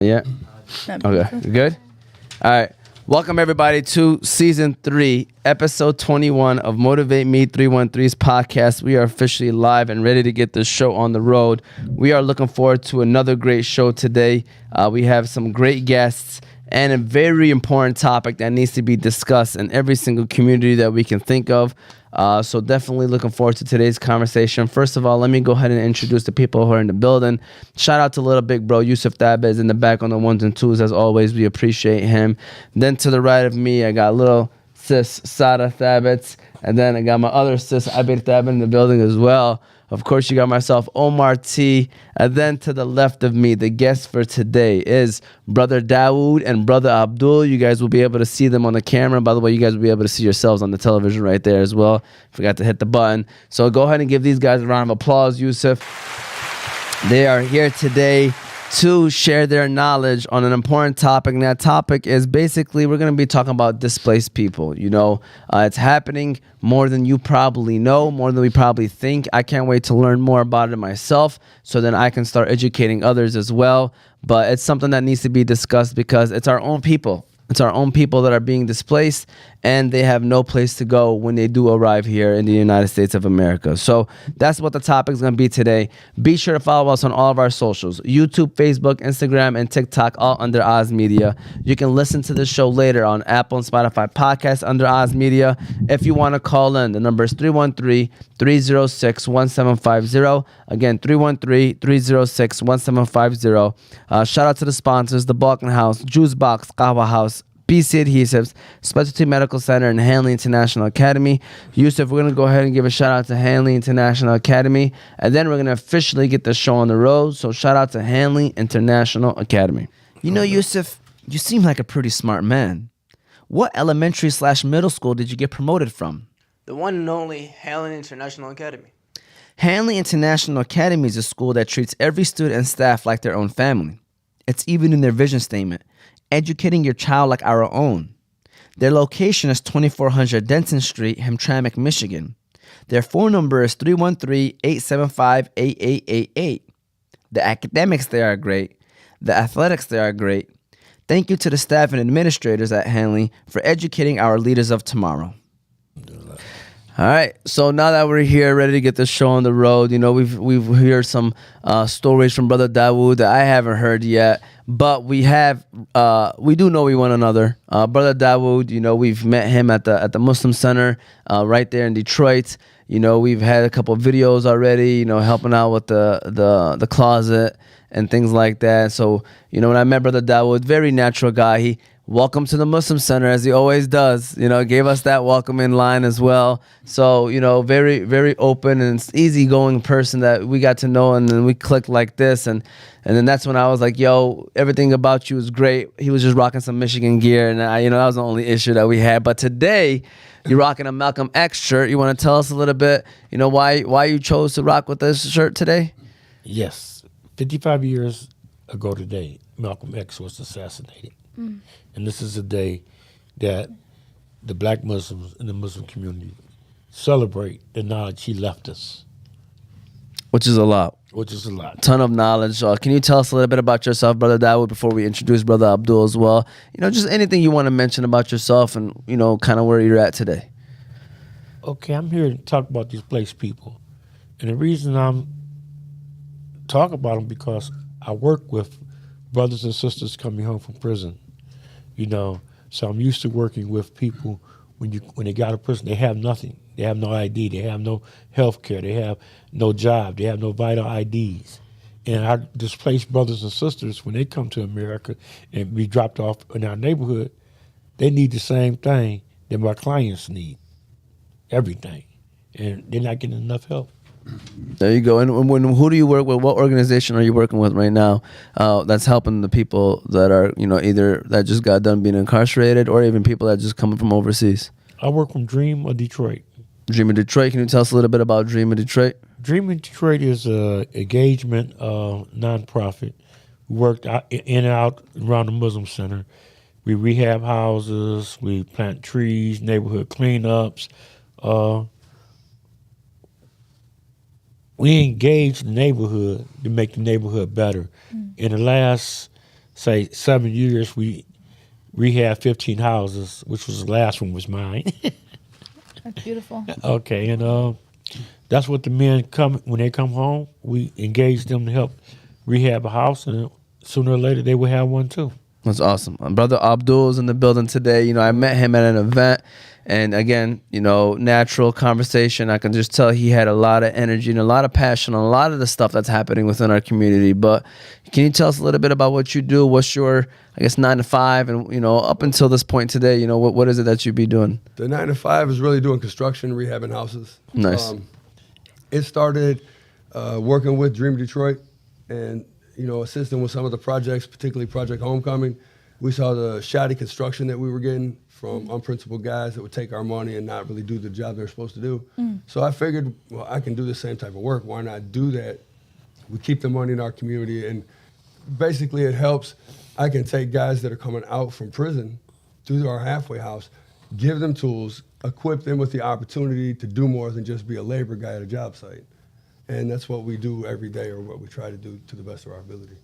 Yeah. Okay. Good. All right. Welcome everybody to season 3, episode 21 of Motivate Me 313's podcast. We are officially live and ready to get this show on the road. We are looking forward to another great show today. We have some great guests and a very important topic that needs to be discussed in every single community that we can think of. So definitely looking forward to today's conversation. First of all, let me go ahead and introduce the people who are in the building. Shout out to little big bro Yusuf Thabez in the back on the ones and twos. As always, we appreciate him. Then to the right of me, I got little sis Sada Thabez. And then I got my other sis Abir Thabez in the building as well. Of course, you got myself, Omar T. And then to the left of me, the guest for today is Brother Dawud and Brother Abdul. You guys will be able to see them on the camera. By the way, you guys will be able to see yourselves on the television right there as well. Forgot to hit the button. So go ahead and give these guys a round of applause, Yusuf. They are here today to share their knowledge on an important topic. And that topic is basically we're going to be talking about displaced people. You know, it's happening more than you probably know, more than we probably think. I can't wait to learn more about it myself so then I can start educating others as well. But it's something that needs to be discussed because it's our own people. It's our own people that are being displaced and they have no place to go when they do arrive here in the United States of America. So that's what the topic is going to be today. Be sure to follow us on all of our socials, YouTube, Facebook, Instagram, and TikTok, all under Oz Media. You can listen to the show later on Apple and Spotify podcasts under Oz Media. If you want to call in, the number is 313-306-1750. Again, 313-306-1750. Shout out to the sponsors, the Balkan House, Juice Box, Qahwah House, BC Adhesives, Specialty Medical Center, and Hanley International Academy. Yusuf, we're going to go ahead and give a shout out to Hanley International Academy, and then we're going to officially get the show on the road. So shout out to Hanley International Academy. You know, Yusuf, you seem like a pretty smart man. What elementary/middle school did you get promoted from? The one and only Hanley International Academy. Hanley International Academy is a school that treats every student and staff like their own family. It's even in their vision statement, educating your child like our own. Their location is 2400 Denton Street, Hamtramck, Michigan. Their phone number is 313-875-8888. The academics there are great. The athletics there are great. Thank you to the staff and administrators at Hanley for educating our leaders of tomorrow. All right, so now that we're here, ready to get the show on the road, you know, we've heard some stories from Brother Dawud that I haven't heard yet, but we do know one another. Brother Dawud, you know, we've met him at the Muslim Center right there in Detroit. You know, we've had a couple of videos already, you know, helping out with the closet and things like that. So, you know, when I met Brother Dawud, very natural guy. He welcome to the Muslim Center, as he always does. You know, gave us that welcome in line as well. So, you know, very, very open and easygoing person that we got to know, and then we clicked like this. And then that's when I was like, yo, everything about you is great. He was just rocking some Michigan gear, and that was the only issue that we had. But today, you're rocking a Malcolm X shirt. You want to tell us a little bit, you know, why you chose to rock with this shirt today? Yes. 55 years ago today, Malcolm X was assassinated. And this is a day that the black Muslims in the Muslim community celebrate the knowledge he left us. Which is a lot. Ton of knowledge. Can you tell us a little bit about yourself, Brother Dawud, before we introduce Brother Abdul as well? You know, just anything you want to mention about yourself and, you know, kind of where you're at today. Okay, I'm here to talk about displaced people. And the reason I'm talking about them because I work with brothers and sisters coming home from prison. You know, so I'm used to working with people when they got out of prison, they have nothing. They have no ID. They have no health care. They have no job. They have no vital IDs. And our displaced brothers and sisters, when they come to America and be dropped off in our neighborhood, they need the same thing that my clients need, everything. And they're not getting enough help. There you go. And who do you work with? What organization are you working with right now that's helping the people that are, you know, either that just got done being incarcerated or even people that just coming from overseas? I work from Dream of Detroit. Dream of Detroit. Can you tell us a little bit about Dream of Detroit? Dream of Detroit is an engagement nonprofit. We work in and out around the Muslim Center. We rehab houses. We plant trees, neighborhood cleanups. We engage the neighborhood to make the neighborhood better. In the last say 7 years, we rehabbed 15 houses, which was the last one was mine. That's beautiful. Okay, and that's what the men when they come home. We engage them to help rehab a house, and sooner or later they will have one too. That's awesome. My brother Abdul's in the building today. You know, I met him at an event, and again, you know, natural conversation. I can just tell he had a lot of energy and a lot of passion on a lot of the stuff that's happening within our community. But can you tell us a little bit about what you do? What's your, I guess, 9 to 5, and you know, up until this point today, you know, what is it that you be doing? The 9 to 5 is really doing construction, rehabbing houses. Nice. It started working with Dream Detroit, and you know, assisting with some of the projects, particularly Project Homecoming. We saw the shoddy construction that we were getting from unprincipled guys that would take our money and not really do the job they're supposed to do. So I figured, well, I can do the same type of work. Why not do that? We keep the money in our community, and basically it helps. I can take guys that are coming out from prison through our halfway house, give them tools, equip them with the opportunity to do more than just be a labor guy at a job site. And that's what we do every day, or what we try to do to the best of our ability.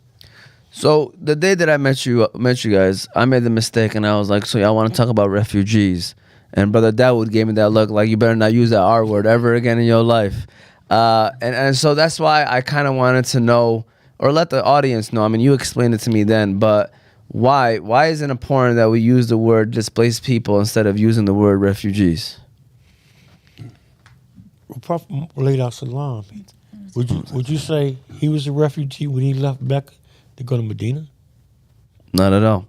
So the day that I met you guys, I made the mistake, and I was like, so y'all want to talk about refugees? And Brother Dawud gave me that look, like, you better not use that R word ever again in your life. And so that's why I kind of wanted to know, or let the audience know. I mean, you explained it to me then, but why is it important that we use the word displaced people instead of using the word refugees? Prophet laid out Salam. Would you say he was a refugee when he left Mecca to go to Medina? Not at all.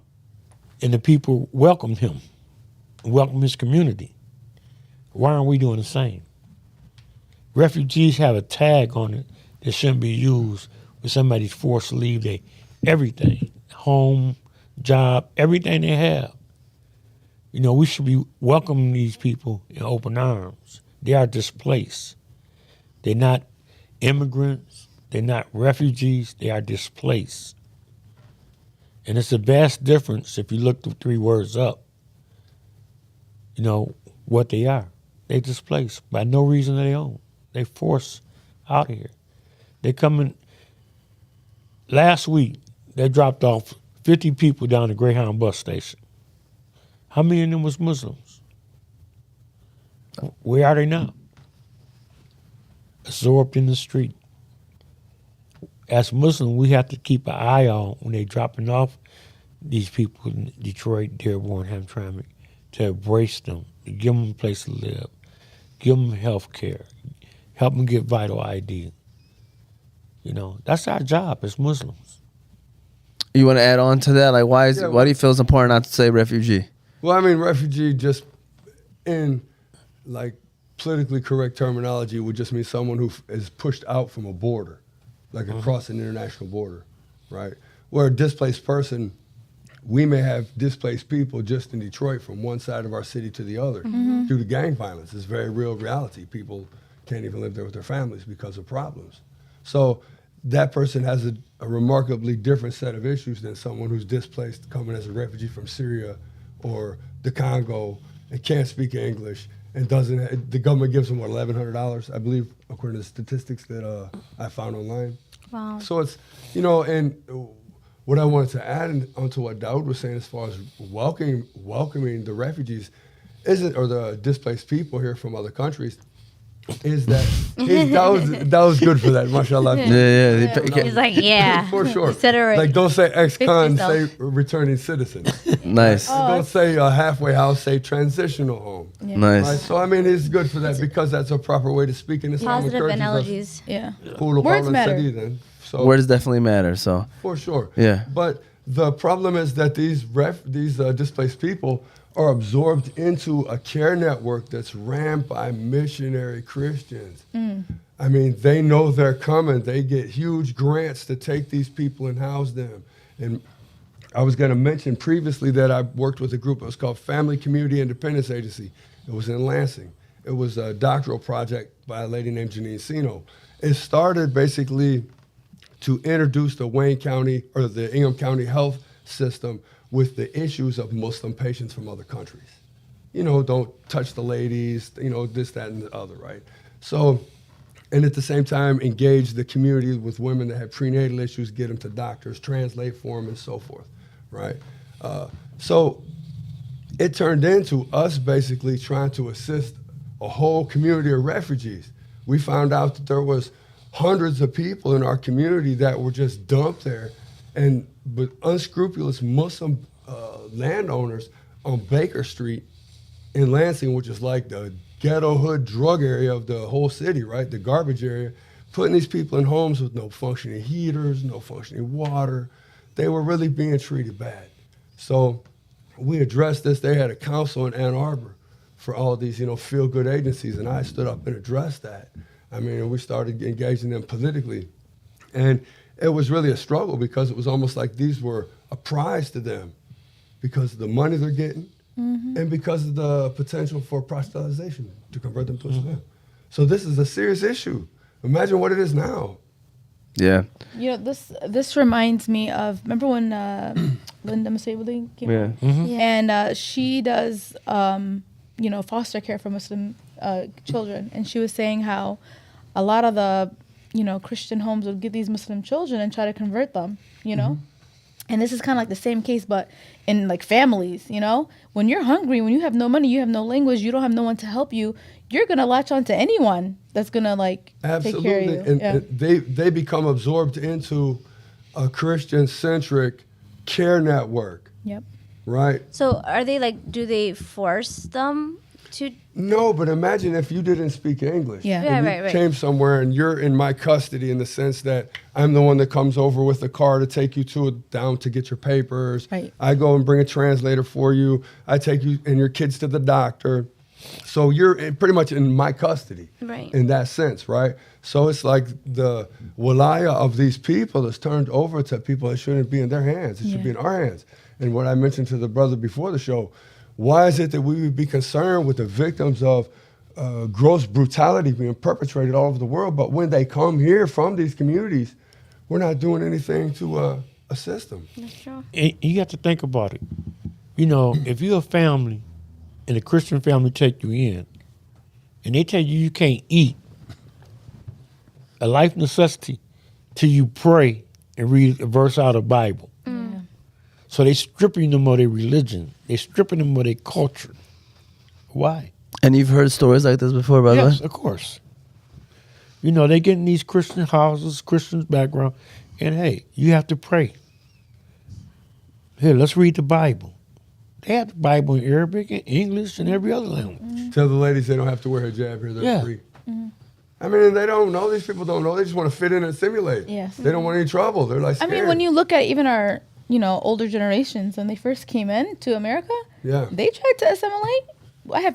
And the people welcomed him, welcomed his community. Why aren't we doing the same? Refugees have a tag on it that shouldn't be used when somebody's forced to leave their everything, home, job, everything they have. You know, we should be welcoming these people in open arms. They are displaced. They're not immigrants. They're not refugees. They are displaced. And it's a vast difference if you look the 3 words up, you know, what they are. They displaced by no reason of their own. They forced out of here. They coming. Last week, they dropped off 50 people down the Greyhound bus station. How many of them was Muslims? Where are they now? Absorbed in the street. As Muslims, we have to keep an eye on when they're dropping off these people in Detroit, Dearborn, Hamtramck, to embrace them, to give them a place to live, give them health care, help them get vital ID. You know, that's our job as Muslims. You want to add on to that? Like, why do you feel it's important not to say refugee? Well, I mean, refugee just in, like, politically correct terminology would just mean someone who is pushed out from a border, like across an international border, right? Where a displaced person, we may have displaced people just in Detroit from one side of our city to the other due to gang violence. It's very real reality. People can't even live there with their families because of problems. So that person has a remarkably different set of issues than someone who's displaced coming as a refugee from Syria or the Congo and can't speak English and doesn't. The government gives them, what, $1,100, I believe, according to the statistics that I found online. Wow. So it's, you know, and what I wanted to add onto what Dawud was saying as far as welcoming the refugees or the displaced people here from other countries, is that that was good for that, mashallah. Yeah. He's like, yeah. For sure. Said it right. Like, don't say ex-con, Fix say yourself. returning citizen. Nice. Don't say a halfway house, say transitional home. Yeah. Nice. Right? So, I mean, it's good for that because that's a proper way to speak in Islam. Positive encourages us. analogies. Yeah. Qulu Words qawlan matter. sadidan. So, Words definitely matter. So for sure. Yeah. But the problem is that these displaced people are absorbed into a care network that's ran by missionary Christians. I mean, they know they're coming. They get huge grants to take these people and house them. And I was going to mention previously that I worked with a group that was called Family Community Independence Agency. It was in Lansing. It was a doctoral project by a lady named Janine Sino. It started basically to introduce the Wayne County or the Ingham County health system with the issues of Muslim patients from other countries. You know, don't touch the ladies, you know, this, that, and the other, right? So and at the same time engage the community with women that have prenatal issues, get them to doctors, translate for them, and so forth, right? So it turned into us basically trying to assist a whole community of refugees. We found out that there was hundreds of people in our community that were just dumped there, and with unscrupulous Muslim landowners on Baker Street in Lansing, which is like the ghetto hood drug area of the whole city, right? The garbage area, putting these people in homes with no functioning heaters, no functioning water. They were really being treated bad. So we addressed this. They had a council in Ann Arbor for all these, feel-good agencies, and I stood up and addressed that. I mean, we started engaging them politically. And it was really a struggle because it was almost like these were a prize to them because of the money they're getting and because of the potential for proselytization to convert them to Islam. So this is a serious issue. Imagine what it is now. Yeah. This reminds me of, remember when Linda Masabali came out? And she does, foster care for Muslim children. And she was saying how a lot of the, Christian homes would get these Muslim children and try to convert them, And this is kind of like the same case, but in like families, when you're hungry, when you have no money, you have no language, you don't have no one to help you, you're going to latch on to anyone that's going to take care of you. And they become absorbed into a Christian-centric care network. Yep. Right? So are they do they force them to? No, but imagine if you didn't speak English. Yeah. And you came somewhere and you're in my custody in the sense that I'm the one that comes over with the car to take you down to get your papers. Right. I go and bring a translator for you. I take you and your kids to the doctor. So you're pretty much in my custody in that sense, right? So it's like the walaya of these people is turned over to people that shouldn't be in their hands. It should be in our hands. And what I mentioned to the brother before the show, why is it that we would be concerned with the victims of gross brutality being perpetrated all over the world, but when they come here from these communities, we're not doing anything to assist them? That's true. And you have to think about it. If you're a family and a Christian family take you in and they tell you can't eat, a life necessity, till you pray and read a verse out of the Bible. So they stripping them of their religion. They stripping them of their culture. Why? And you've heard stories like this before, by the way? Yes, of course. They get in these Christian houses, Christian background, and hey, you have to pray. Here, let's read the Bible. They have the Bible in Arabic and English and every other language. Tell the ladies they don't have to wear hijab here. They're free. I mean, they don't know. These people don't know. They just want to fit in and assimilate. Yes. They don't want any trouble. They're like scared. I mean, when you look at even our, older generations, when they first came in to America, they tried to assimilate.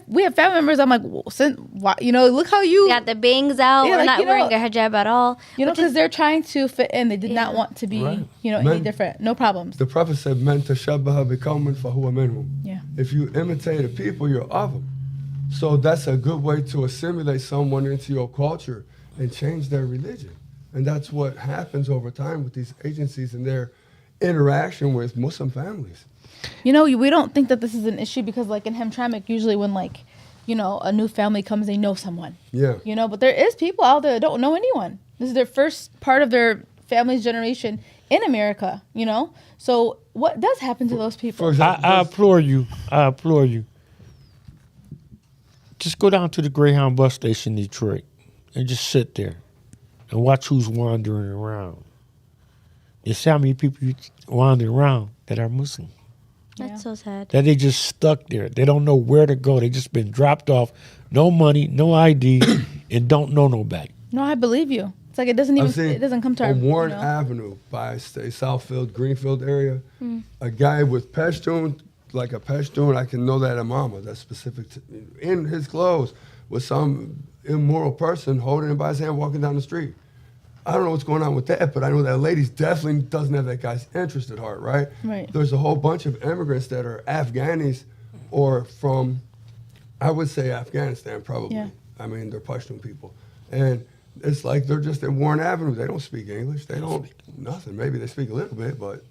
We have family members. I'm like, look how you got the bangs out. We're not wearing a hijab at all. Because they're trying to fit in. They did not want to be, any different. No problems. The Prophet said, "Man tashabbaha biqawmin fahuwa minhum." Yeah. If you imitate a people, you're of them. So that's a good way to assimilate someone into your culture and change their religion. And that's what happens over time with these agencies and their interaction with Muslim families. We don't think that this is an issue because in Hamtramck, usually when a new family comes, they know someone. Yeah. But there is people out there that don't know anyone. This is their first part of their family's generation in America, So what does happen to those people? For example, I implore you. Just go down to the Greyhound bus station in Detroit and just sit there and watch who's wandering around. You see how many people you wandering around that are Muslim. That's so sad. That they just stuck there. They don't know where to go. They just been dropped off. No money, no ID, and don't know nobody. No, I believe you. It's like it doesn't come to our... On Warren Avenue by, say, Southfield, Greenfield area, a guy with Pashtun, like a Pashtun, I can know that imam, that's specific to, in his clothes, with some immoral person holding him by his hand walking down the street. I don't know what's going on with that, but I know that lady definitely doesn't have that guy's interest at heart, right? Right. There's a whole bunch of immigrants that are Afghanis or from, I would say Afghanistan probably. Yeah. I mean, they're Pashtun people. And it's like they're just at Warren Avenue. They don't speak English. They don't, nothing. Maybe they speak a little bit, but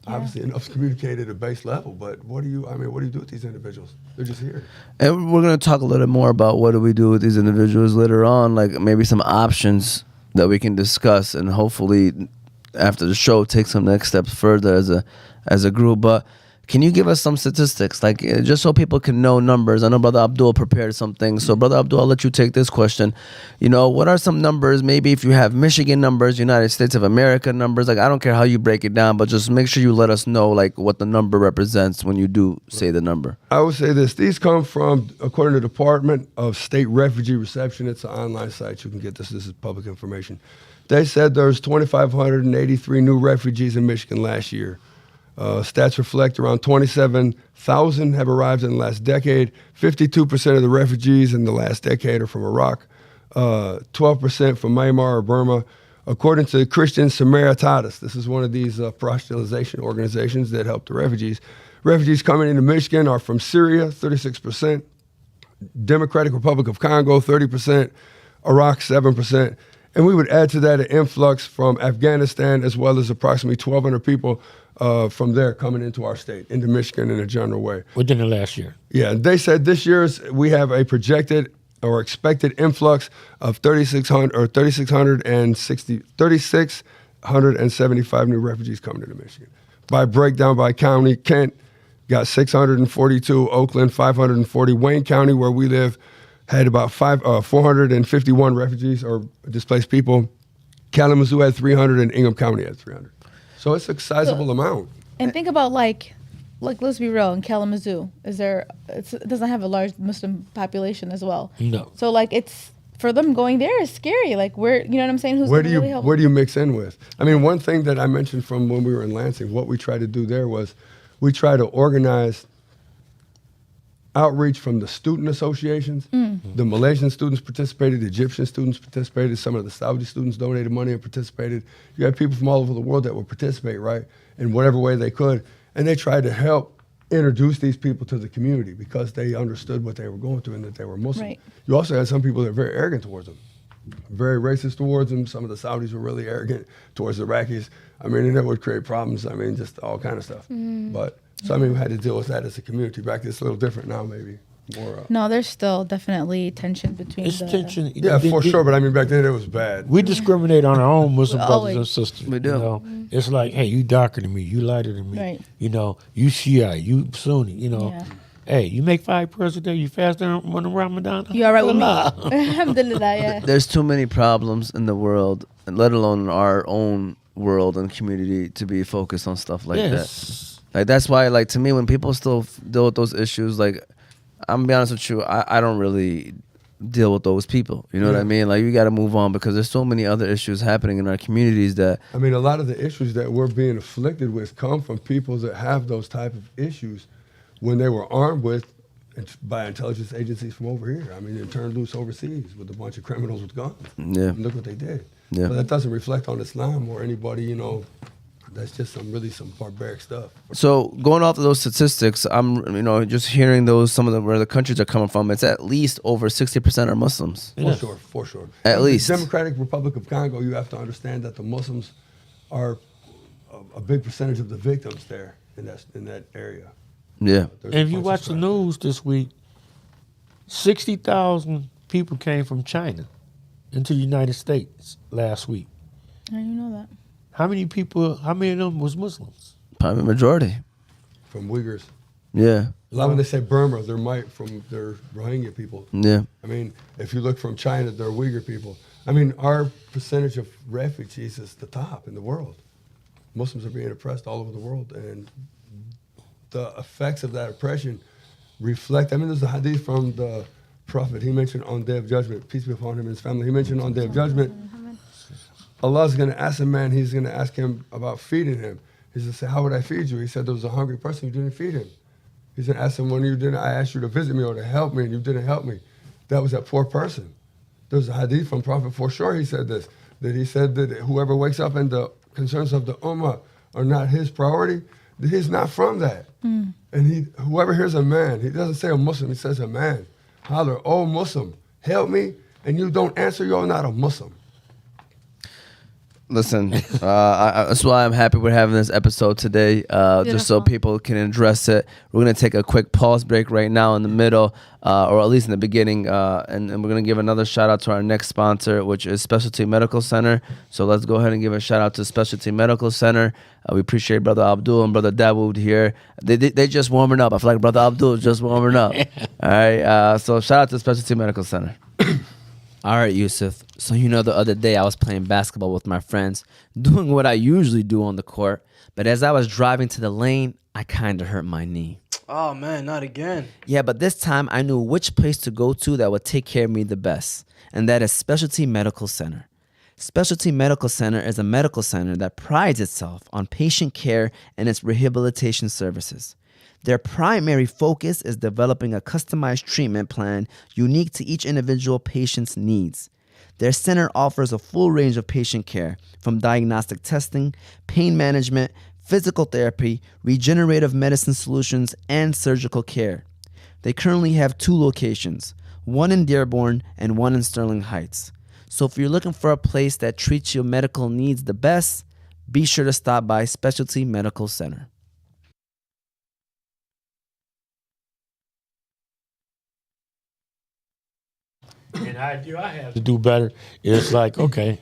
Obviously, enough's communicated at a base level, but what do you do with these individuals? They're just here. And we're going to talk a little more about what do we do with these individuals later on, like maybe some options that we can discuss, and hopefully after the show take some next steps further as a group. But can you give us some statistics, like just so people can know numbers? I know Brother Abdul prepared some things. So Brother Abdul, I'll let you take this question. You know, what are some numbers? Maybe if you have Michigan numbers, United States of America numbers, like I don't care how you break it down, but just make sure you let us know like what the number represents when you do say the number. I would say this. These come from, according to the Department of State Refugee Reception. It's an online site. You can get this. This is public information. They said there's 2,583 new refugees in Michigan last year. Stats reflect around 27,000 have arrived in the last decade. 52% of the refugees in the last decade are from Iraq. 12% from Myanmar or Burma. According to Christian Samaritans, this is one of these proselytization organizations that help the refugees. Refugees coming into Michigan are from Syria, 36%. Democratic Republic of Congo, 30%. Iraq, 7%. And we would add to that an influx from Afghanistan, as well as approximately 1,200 people from there coming into our state, into Michigan in a general way. Within the last year. Yeah, they said this year's we have a projected or expected influx of 3,675 new refugees coming into Michigan. By breakdown by county, Kent got 642, Oakland 540, Wayne County, where we live, had about 451 refugees or displaced people. Kalamazoo had 300 and Ingham County had 300. So it's a sizable amount. And think about like let's be real, in Kalamazoo, it doesn't have a large Muslim population as well. No. So like it's, for them going there is scary. Like you know what I'm saying? Who's gonna really help? Where do you mix in with? I mean, one thing that I mentioned from when we were in Lansing, what we tried to do there was we try to organize outreach from the student associations. The Malaysian students participated, the Egyptian students participated, some of the Saudi students donated money and participated. You had people from all over the world that would participate, right, in whatever way they could. And they tried to help introduce these people to the community because they understood what they were going through and that they were Muslim. Right. You also had some people that were very arrogant towards them, very racist towards them. Some of the Saudis were really arrogant towards the Iraqis. I mean, and that would create problems. I mean, just all kind of stuff. But so I mean, we had to deal with that as a community. Back then, it's a little different now, maybe more. No, there's still definitely tension between. It's tension. Yeah, for sure. But I mean, back then it was bad. We discriminate on our own Muslim brothers and sisters. We do. You know? It's like, hey, you darker than me, you lighter than me. Right. You know, you Shia, you Sunni. You know, Yeah. hey, you make 5 prayers a day, you fast on Ramadan. You all right with me? Alhamdulillah, yeah. There's too many problems in the world, and let alone in our own world and community, to be focused on stuff like that. Like that's why, like to me, when people still deal with those issues, like I'm gonna be honest with you, I don't really deal with those people. You know what I mean? Like you got to move on because there's so many other issues happening in our communities that. I mean, a lot of the issues that we're being afflicted with come from people that have those type of issues when they were armed with by intelligence agencies from over here. I mean, they turned loose overseas with a bunch of criminals with guns. Yeah. And look what they did. Yeah. But that doesn't reflect on Islam or anybody, you know. That's just some barbaric stuff. So going off of those statistics, I'm just hearing those where the countries are coming from. It's at least over 60% are Muslims. For sure. At least. The Democratic Republic of Congo, you have to understand that the Muslims are a big percentage of the victims there in that area. Yeah. And if you watch the news this week, 60,000 people came from China into the United States last week. I didn't know that. How many of them was Muslims? Probably majority. From Uyghurs. Yeah. A lot when they say Burma, they're Rohingya people. Yeah. I mean, if you look from China, they're Uyghur people. I mean, our percentage of refugees is the top in the world. Muslims are being oppressed all over the world, and the effects of that oppression reflect. I mean, there's a hadith from the Prophet. He mentioned on Day of Judgment, peace be upon him and his family. He mentioned on Day of Judgment, Allah's going to ask a man, he's going to ask him about feeding him. He's going to say, how would I feed you? He said, there was a hungry person, you didn't feed him. He's going to ask him, I asked you to visit me or to help me, and you didn't help me. That was that poor person. There's a hadith from Prophet, for sure he said this, that he said that whoever wakes up and the concerns of the ummah are not his priority, that he's not from that. And whoever hears a man, he doesn't say a Muslim, he says a man. Holler, oh Muslim, help me, and you don't answer, you're not a Muslim. Listen, that's why I'm happy we're having this episode today, just so Beautiful. people can address it. We're going to take a quick pause break right now in the middle, or at least in the beginning, and we're going to give another shout out to our next sponsor, which is Specialty Medical Center. So let's go ahead and give a shout out to Specialty Medical Center. We appreciate Brother Abdul and Brother Dawud here. They just warming up. I feel like Brother Abdul is just warming up. All right, so shout out to Specialty Medical Center. All right, Yusuf. So the other day I was playing basketball with my friends, doing what I usually do on the court. But as I was driving to the lane, I kind of hurt my knee. Oh man, not again. Yeah, but this time I knew which place to go to that would take care of me the best, and that is Specialty Medical Center. Specialty Medical Center is a medical center that prides itself on patient care and its rehabilitation services. Their primary focus is developing a customized treatment plan unique to each individual patient's needs. Their center offers a full range of patient care, from diagnostic testing, pain management, physical therapy, regenerative medicine solutions, and surgical care. They currently have 2 locations, one in Dearborn and one in Sterling Heights. So if you're looking for a place that treats your medical needs the best, be sure to stop by Specialty Medical Center. An idea I have to do better is like, okay,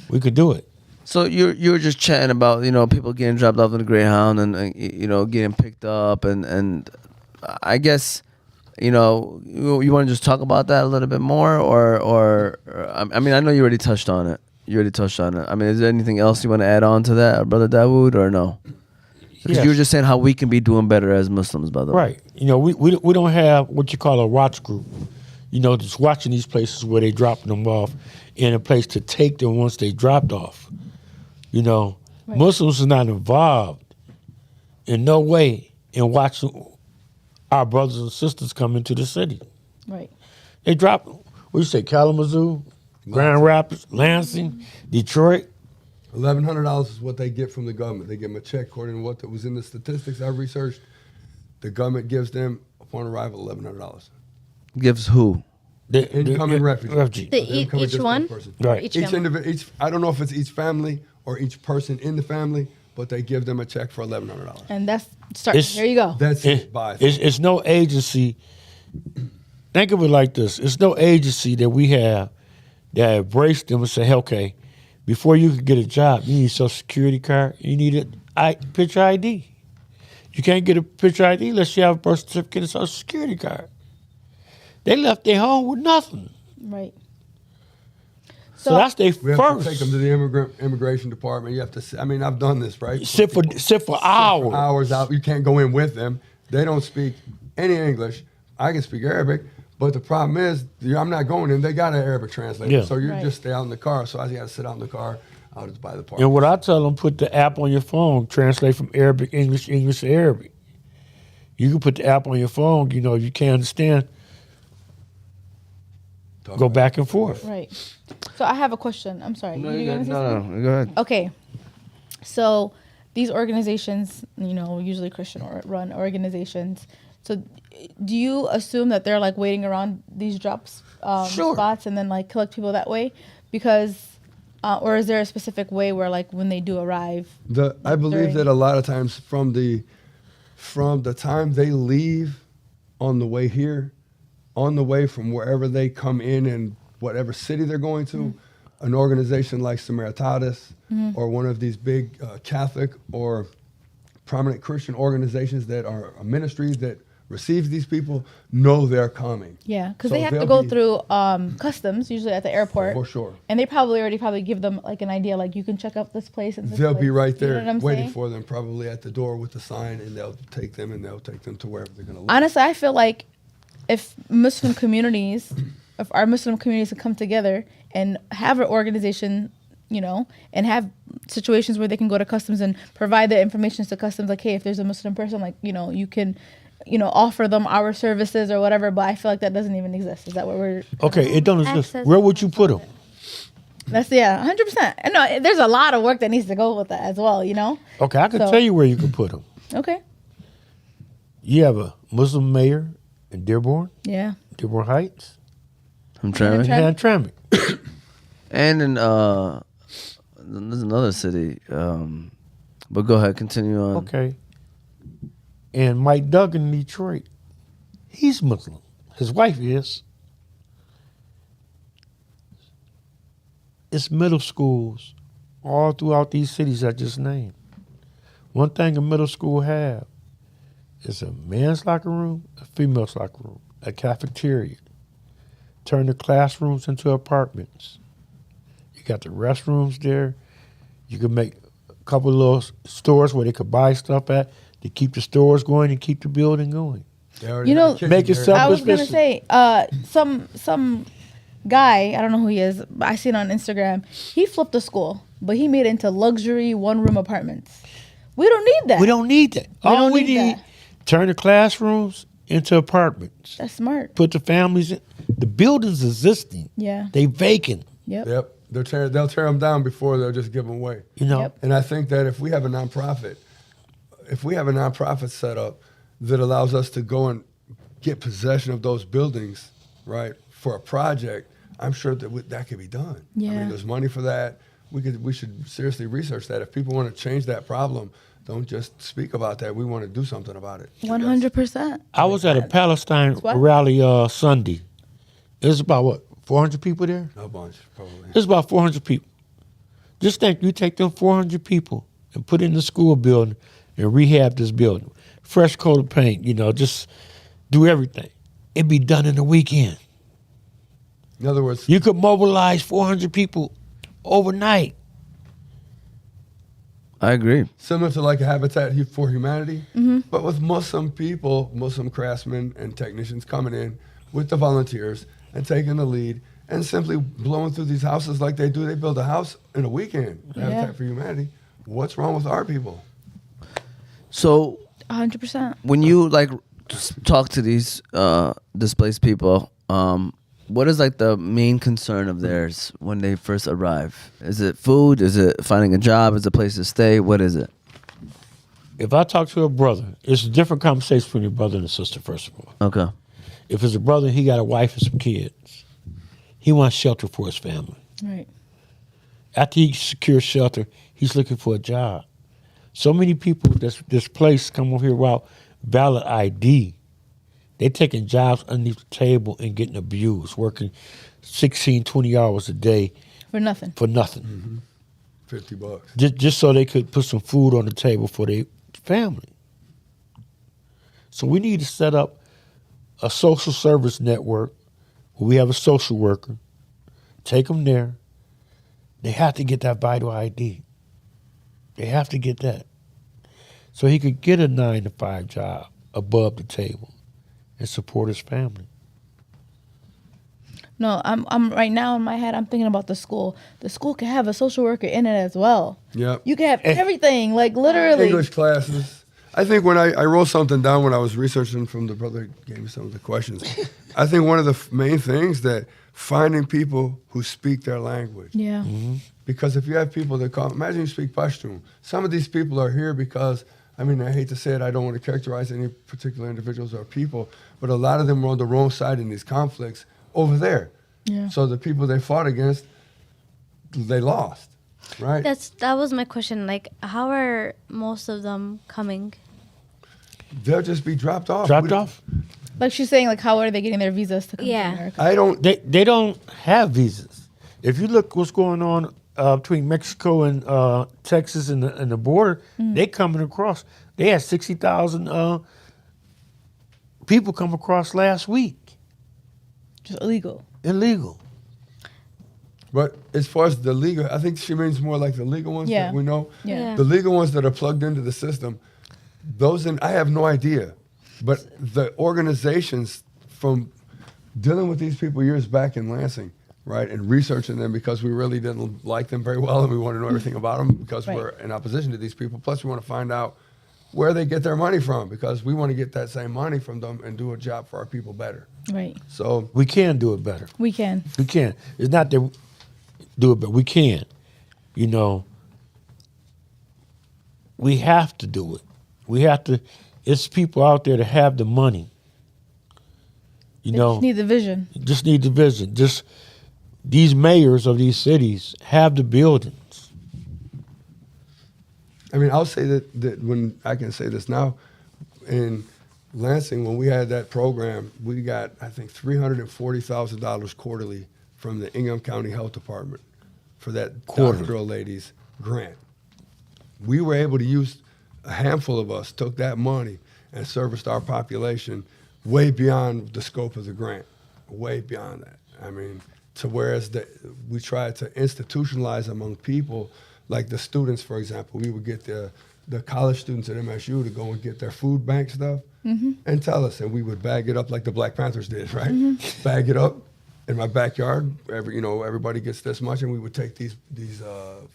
we could do it. So you were just chatting about people getting dropped off in the Greyhound and getting picked up and I guess you want to just talk about that a little bit more or I mean I know you already touched on it. I mean, is there anything else you want to add on to that, Brother Dawud, or no? Because Yes. you were just saying how we can be doing better as Muslims, by the way. Right. We don't have what you call a watch group. Just watching these places where they dropping them off in a place to take them once they dropped off. Right. Muslims are not involved in no way in watching our brothers and sisters come into the city. Right. They drop, what you say, Kalamazoo, Grand Rapids, Lansing, Detroit. $1,100 is what they get from the government. They give them a check according to what was in the statistics I researched. The government gives them, upon arrival, $1,100. Gives who? The Incoming refugee. Each one? Right. Each Each family. I don't know if it's each family or each person in the family, but they give them a check for $1,100. And that's there you go. That's it. Bye. It's no agency. Think of it like this. It's no agency that we have that embrace them and say, hey, okay, before you can get a job, you need a Social Security card. You need a picture ID. You can't get a picture ID unless you have a birth certificate and a Social Security card. They left their home with nothing. Right. So that's their We have first. to take them to the immigration department. You have to. I mean, I've done this, right? Sit for hours. Hours out. You can't go in with them. They don't speak any English. I can speak Arabic, but the problem is, I'm not going in. They got an Arabic translator, Yeah. so you Right. just stay out in the car. So I got to sit out in the car. I'll just buy the part. And what I tell them, put the app on your phone, translate from Arabic, English, English to Arabic. You can put the app on your phone, if you can't understand, go back and forth. Right. So I have a question. I'm sorry. No, You you're gonna good. say No, something? go ahead. Okay. So these organizations, usually Christian run organizations. So do you assume that they're like waiting around these drops Sure. spots and then like collect people that way? Because, or is there a specific way where like when they do arrive? I believe during- that a lot of times from the time they leave on the way here, on the way from wherever they come in and whatever city they're going to, an organization like Samaritadis or one of these big Catholic or prominent Christian organizations that are a ministry that receives these people know they're coming. Yeah, because So they have to they'll go be- through customs, usually at the airport. For sure. And they probably give them like an idea, like you can check out this place and this They'll place. be right You know there what I'm waiting saying? for them, probably at the door with the sign, and they'll take them to wherever they're going to live. Honestly, I feel like if Muslim communities, if our Muslim communities could come together and have an organization, and have situations where they can go to customs and provide the information to customs, like, hey, if there's a Muslim person, like, you can, offer them our services or whatever. But I feel like that doesn't even exist. Is that what we're? Okay, it don't exist. Access- Where would you put them? That's 100%. And no, there's a lot of work that needs to go with that as well. Okay, I can So- tell you where you can put them. Okay. You have a Muslim mayor in Dearborn, Yeah. Dearborn Heights, I'm trying. Hamtramck. and Hamtramck. And in there's another city. But go ahead, continue on. Okay. And Mike Duggan in Detroit, he's Muslim. His wife is. It's middle schools all throughout these cities I just named. One thing a middle school have is a man's locker room, a female's locker room, a cafeteria. Turn the classrooms into apartments. You got the restrooms there. You can make a couple of little stores where they could buy stuff at to keep the stores going and keep the building going. You know, Make it I was gonna self-sufficient. say, some guy, I don't know who he is, but I seen on Instagram. He flipped a school, but he made it into luxury one-room apartments. We don't need that. We don't need that. We All don't we need need, that. turn the classrooms into apartments. That's smart. Put the families in. The buildings existing. Yeah. They vacant. Yep. Yep. They'll tear them down before they'll just give them away. You know. Yep. And I think that if we have a nonprofit set up that allows us to go and get possession of those buildings, right, for a project, I'm sure that could be done. I Yeah. mean, there's money for that. We should seriously research that. If people want to change that problem, don't just speak about that. We want to do something about it. 100%. I was at a Palestine What? rally Sunday. It was about 400 people there? A bunch, probably. It's about 400 people. Just think you take them 400 people and put it in the school building and rehab this building. Fresh coat of paint, just do everything. It'd be done in a weekend. In other words, You could mobilize 400 people overnight. I agree. similar to like a Habitat for Humanity, but with Muslim people, Muslim craftsmen and technicians coming in with the volunteers and taking the lead and simply blowing through these houses like they do. They build a house in a weekend, Yeah. Habitat for Humanity. What's wrong with our people? So 100%. when you talk to these displaced people, what is the main concern of theirs when they first arrive? Is it food? Is it finding a job? Is it a place to stay? What is it? If I talk to a brother, it's a different conversation between your brother and a sister, first of all. Okay. If it's a brother, he got a wife and some kids. He wants shelter for his family. Right. After he secures shelter, he's looking for a job. So many people that's displaced come over here without valid ID. They're taking jobs underneath the table and getting abused, working 16, 20 hours a day For nothing. for nothing. $50. Just so they could put some food on the table for their family. So we need to set up a social service network where we have a social worker, take them there. They have to get that vital ID. They have to get that. So he could get a 9-to-5 job above the table and support his family. No, I'm right now in my head. I'm thinking about the school. The school can have a social worker in it as well. Yep. You can have everything, literally. English classes. I think when I wrote something down when I was researching from the brother who gave me some of the questions. I think one of the main things that finding people who speak their language. Yeah. Because if you have people that imagine you speak Pashtun. Some of these people are here because, I hate to say it, I don't want to characterize any particular individuals or people, but a lot of them were on the wrong side in these conflicts over there. Yeah. So the people they fought against, they lost, right? That was my question. How are most of them coming? They'll just be dropped off. Dropped off? Like she's saying, how are they getting their visas to come Yeah. to America? I don't. They don't have visas. If you look what's going on between Mexico and Texas and the border, they coming across. They had 60,000 people come across last week. Just illegal. Illegal. But as far as the legal, I think she means more like the legal ones Yeah. that we know. Yeah. The legal ones that are plugged into the system, I have no idea. But the organizations from dealing with these people years back in Lansing, right, and researching them because we really didn't like them very well and we want to know everything about them because Right. we're in opposition to these people. Plus, we want to find out where they get their money from because we want to get that same money from them and do a job for our people better. Right. So We can do it better. We can. We can. It's not that we do it, but we can. We have to do it. We have to. It's people out there that have the money. They just need the vision. Just need the vision. Just these mayors of these cities have the buildings. I mean, I'll say that when I can say this now, in Lansing, when we had that program, we got, I think, $340,000 quarterly from the Ingham County Health Department for that Dr. Girl Ladies grant. We were able to use, a handful of us took that money and serviced our population way beyond the scope of the grant, way beyond that. I mean, to whereas we tried to institutionalize among people, like the students, for example, we would get the college students at MSU to go and get their food bank stuff and tell us, and we would bag it up like the Black Panthers did, right? Bag it up in my backyard. Everybody gets this much, and we would take these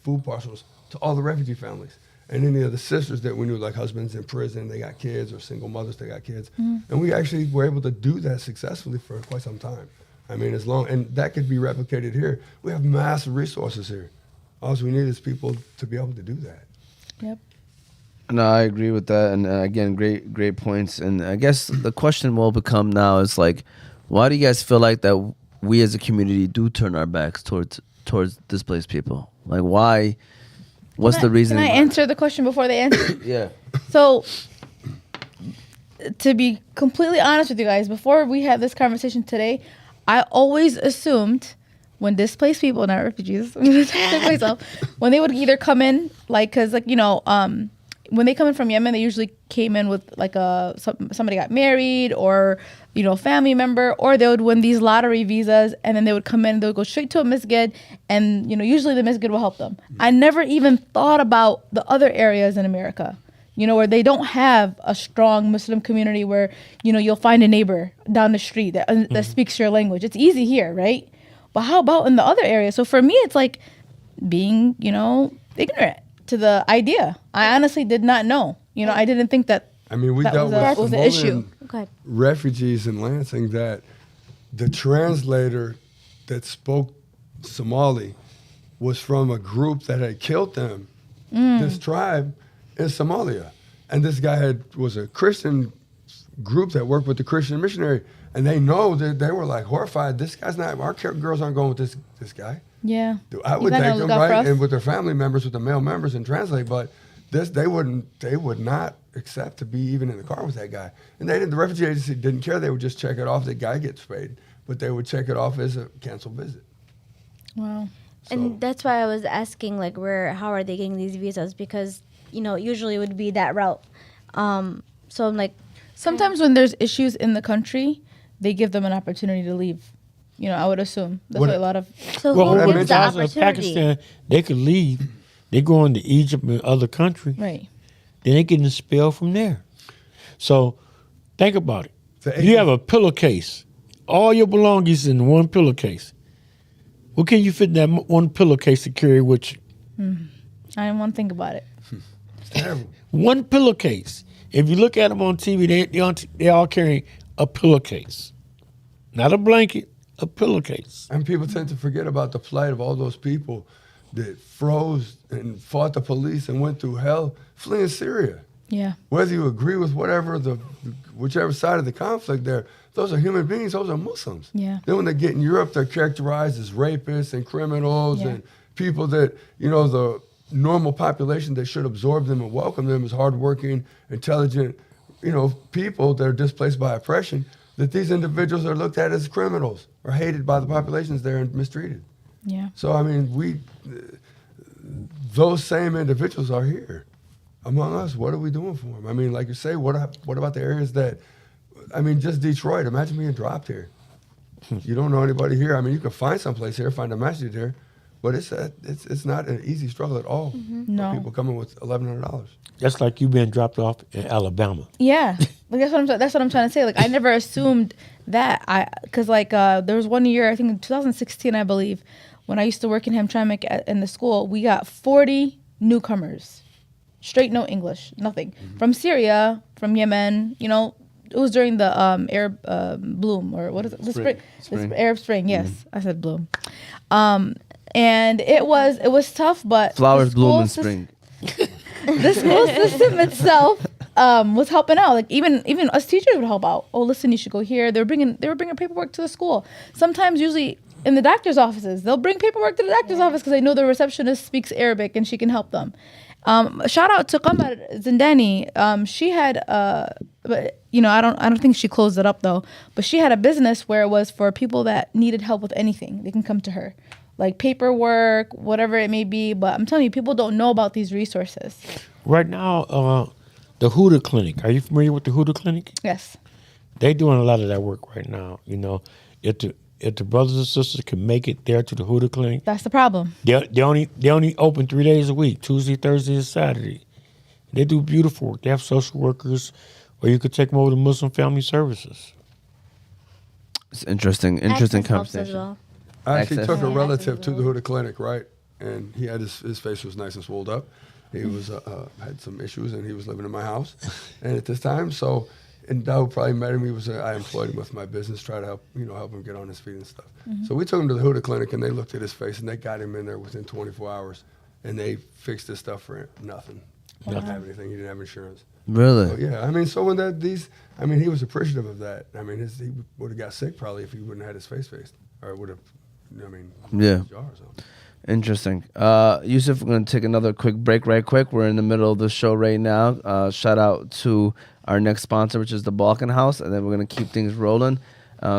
food parcels to all the refugee families and any of the sisters that we knew, like husbands in prison, they got kids, or single mothers, they got kids, and we actually were able to do that successfully for quite some time. I mean, and that could be replicated here. We have massive resources here. All we need is people to be able to do that. Yep. No, I agree with that, and again, great points. And I guess the question will become now is like, why do you guys feel like that we as a community do turn our backs towards displaced people? Like, why? What's the reason? Can I answer the question before they answer? Yeah. So, to be completely honest with you guys, before we had this conversation today, I always assumed when displaced people, not refugees, I'm going to take myself, when they would either come in, like, because, like, when they come in from Yemen, they usually came in with, like, somebody got married or, family member, or they would win these lottery visas, and then they would come in, they would go straight to a masjid, and, usually the masjid will help them. I never even thought about the other areas in America, where they don't have a strong Muslim community where, you'll find a neighbor down the street that speaks your language. It's easy here, right? But how about in the other areas? So for me, it's like being, ignorant to the idea. I honestly did not know. I didn't think that. I mean, we dealt with the issue. Refugees in Lansing that the translator that spoke Somali was from a group that had killed them, this tribe in Somalia. And this guy was a Christian group that worked with the Christian missionary. And they know that they were like horrified. This guy's not, our girls aren't going with this guy. Yeah. I would take them, right? And with their family members, with the male members and translate, but they would not accept to be even in the car with that guy. And the refugee agency didn't care. They would just check it off. The guy gets paid, but they would check it off as a canceled visit. Wow. So. And that's why I was asking, like, how are they getting these visas? Because, usually it would be that route. So I'm like, sometimes when there's issues in the country, they give them an opportunity to leave. I would assume that's what a lot of. So who gives the opportunity? Pakistan, they could leave. They go into Egypt and other countries. Right. Then they get expelled from there. So think about it. You have a pillowcase. All your belongings in one pillowcase. What can you fit in that one pillowcase to carry with you? I didn't want to think about it. It's terrible. One pillowcase. If you look at them on TV, they all carry a pillowcase. Not a blanket, a pillowcase. And people tend to forget about the plight of all those people that froze and fought the police and went through hell fleeing Syria. Yeah. Whether you agree with whichever side of the conflict there, those are human beings, those are Muslims. Yeah. Then when they get in Europe, they're characterized as rapists and criminals and people that, the normal population that should absorb them and welcome them as hardworking, intelligent, people that are displaced by oppression, that these individuals are looked at as criminals or hated by the populations there and mistreated. Yeah. So, I mean, those same individuals are here among us. What are we doing for them? I mean, like you say, what about the areas that, just Detroit, imagine being dropped here. You don't know anybody here. I mean, you can find someplace here, find a masjid here, but it's not an easy struggle at all. No. People coming with $1,100. That's like you being dropped off in Alabama. Yeah, like that's what I'm trying to say. Like I never assumed that. Because there was one year, I think in 2016, I believe, when I used to work in Hamtramck in the school, we got 40 newcomers, straight no English, nothing, from Syria, from Yemen. It was during the Arab bloom, or what is it? The spring. The Arab Spring. Yes, I said bloom. And it was tough, but flowers bloom in spring. The school system itself was helping out. Like even us teachers would help out. Oh, listen, you should go here. They were bringing paperwork to the school. Sometimes, usually in the doctor's offices, they'll bring paperwork to the doctor's office because they know the receptionist speaks Arabic and she can help them. Shout out to Qamar Zindani. She had but, I don't think she closed it up though. But she had a business where it was for people that needed help with anything. They can come to her, like paperwork, whatever it may be. But I'm telling you, people don't know about these resources. Right now, the Huda Clinic. Are you familiar with the Huda Clinic? Yes. They doing a lot of that work right now. If the brothers and sisters can make it there to the Huda Clinic, That's the problem. they only open 3 days a week: Tuesday, Thursday, and Saturday. They do beautiful work. They have social workers, or you could take them over to Muslim Family Services. It's interesting Access helps conversation. as well. I actually Access. took a Yeah, relative access to as the well. Huda Clinic, right? And he had his face was nice and swelled up. He was had some issues, and he was living in my house. And at this time, and Dawud probably met him. I employed him with my business, try to help him get on his feet and stuff. So we took him to the Huda Clinic, and they looked at his face, and they got him in there within 24 hours, and they fixed his stuff for nothing. He didn't have anything. He didn't have insurance. Really? So, yeah, I mean, so when he was appreciative of that. I mean, he would have got sick probably if he wouldn't have had his face fixed, or would have, Yeah. his jaw or something. Interesting. Yusuf, we're going to take another quick break right quick. We're in the middle of the show right now. Shout out to our next sponsor, which is the Balkan House, and then we're going to keep things rolling.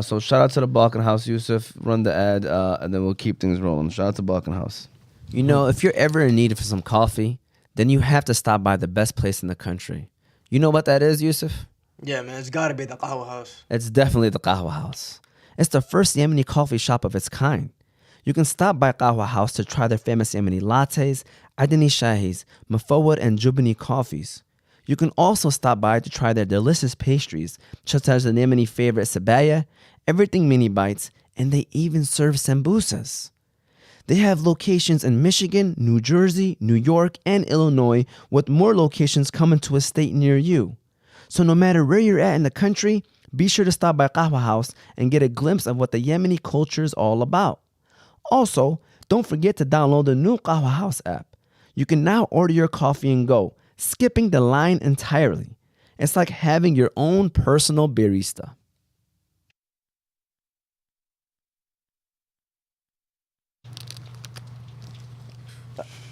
So shout out to the Balkan House. Yusuf, run the ad, and then we'll keep things rolling. Shout out to Balkan House. If you're ever in need of some coffee, then you have to stop by the best place in the country. You know what that is, Yusuf? Yeah, man, it's gotta be the Qahwah House. It's definitely the Qahwah House. It's the first Yemeni coffee shop of its kind. You can stop by Qahwah House to try their famous Yemeni lattes, Adani shahis, mafawad, and jubani coffees. You can also stop by to try their delicious pastries, such as the Yemeni favorite sabaya, everything mini bites, and they even serve sambusas. They have locations in Michigan, New Jersey, New York, and Illinois, with more locations coming to a state near you. So no matter where you're at in the country, be sure to stop by Qahwah House and get a glimpse of what the Yemeni culture is all about. Also, don't forget to download the new Qahwah House app. You can now order your coffee and go, skipping the line entirely. It's like having your own personal barista.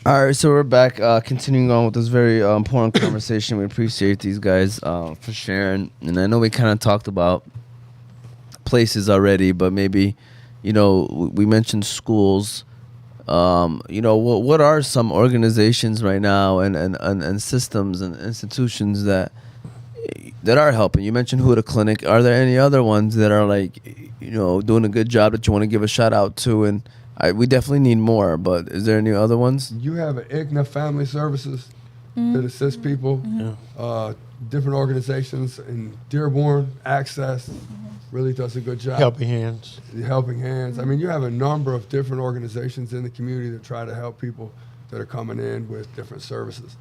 All right, so we're back, continuing on with this very important conversation. We appreciate these guys for sharing. And I know we kind of talked about places already, but maybe, we mentioned schools. What are some organizations right now and systems and institutions that are helping? You mentioned Huda Clinic. Are there any other ones that are doing a good job that you want to give a shout out to? And we definitely need more, but is there any other ones? You have an IGNA Family Services that assists people. Different organizations in Dearborn, Access really does a good job. Helping Hands. The Helping Hands. I mean, you have a number of different organizations in the community that try to help people that are coming in with different services.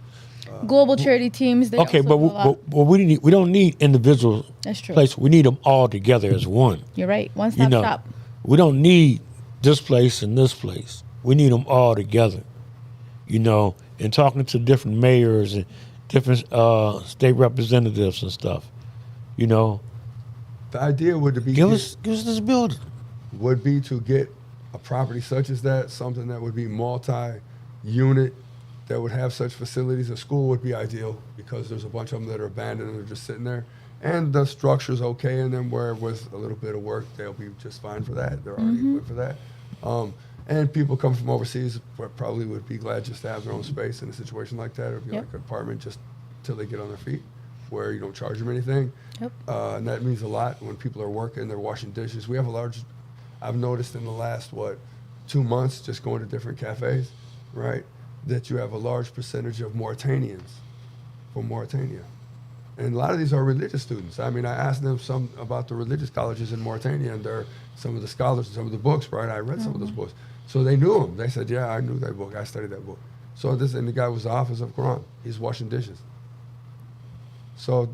Global charity teams. They Okay, also but do a lot. we don't need individual That's true. places. We need them all together as one. You're right. One stop shop. We don't need this place and this place. We need them all together. And talking to different mayors and different state representatives and stuff. The idea would be Give us this building. would be to get a property such as that, something that would be multi-unit, that would have such facilities. A school would be ideal because there's a bunch of them that are abandoned and they're just sitting there. And the structure's okay in them where with a little bit of work, they'll be just fine for that. They're already equipped for that. And people come from overseas probably would be glad just to have their own space in a situation like that. It would be like an apartment just till they get on their feet where you don't charge them anything. Yep. And that means a lot when people are working, they're washing dishes. We have I've noticed in the last, 2 months, just going to different cafes, right, that you have a large percentage of Mauritanians from Mauritania. And a lot of these are religious students. I mean, I asked them some about the religious colleges in Mauritania, and they're some of the scholars and some of the books, right? I read some of those books. So they knew them. They said, yeah, I knew that book. I studied that book. So and the guy was the Hafiz of Quran. He's washing dishes. So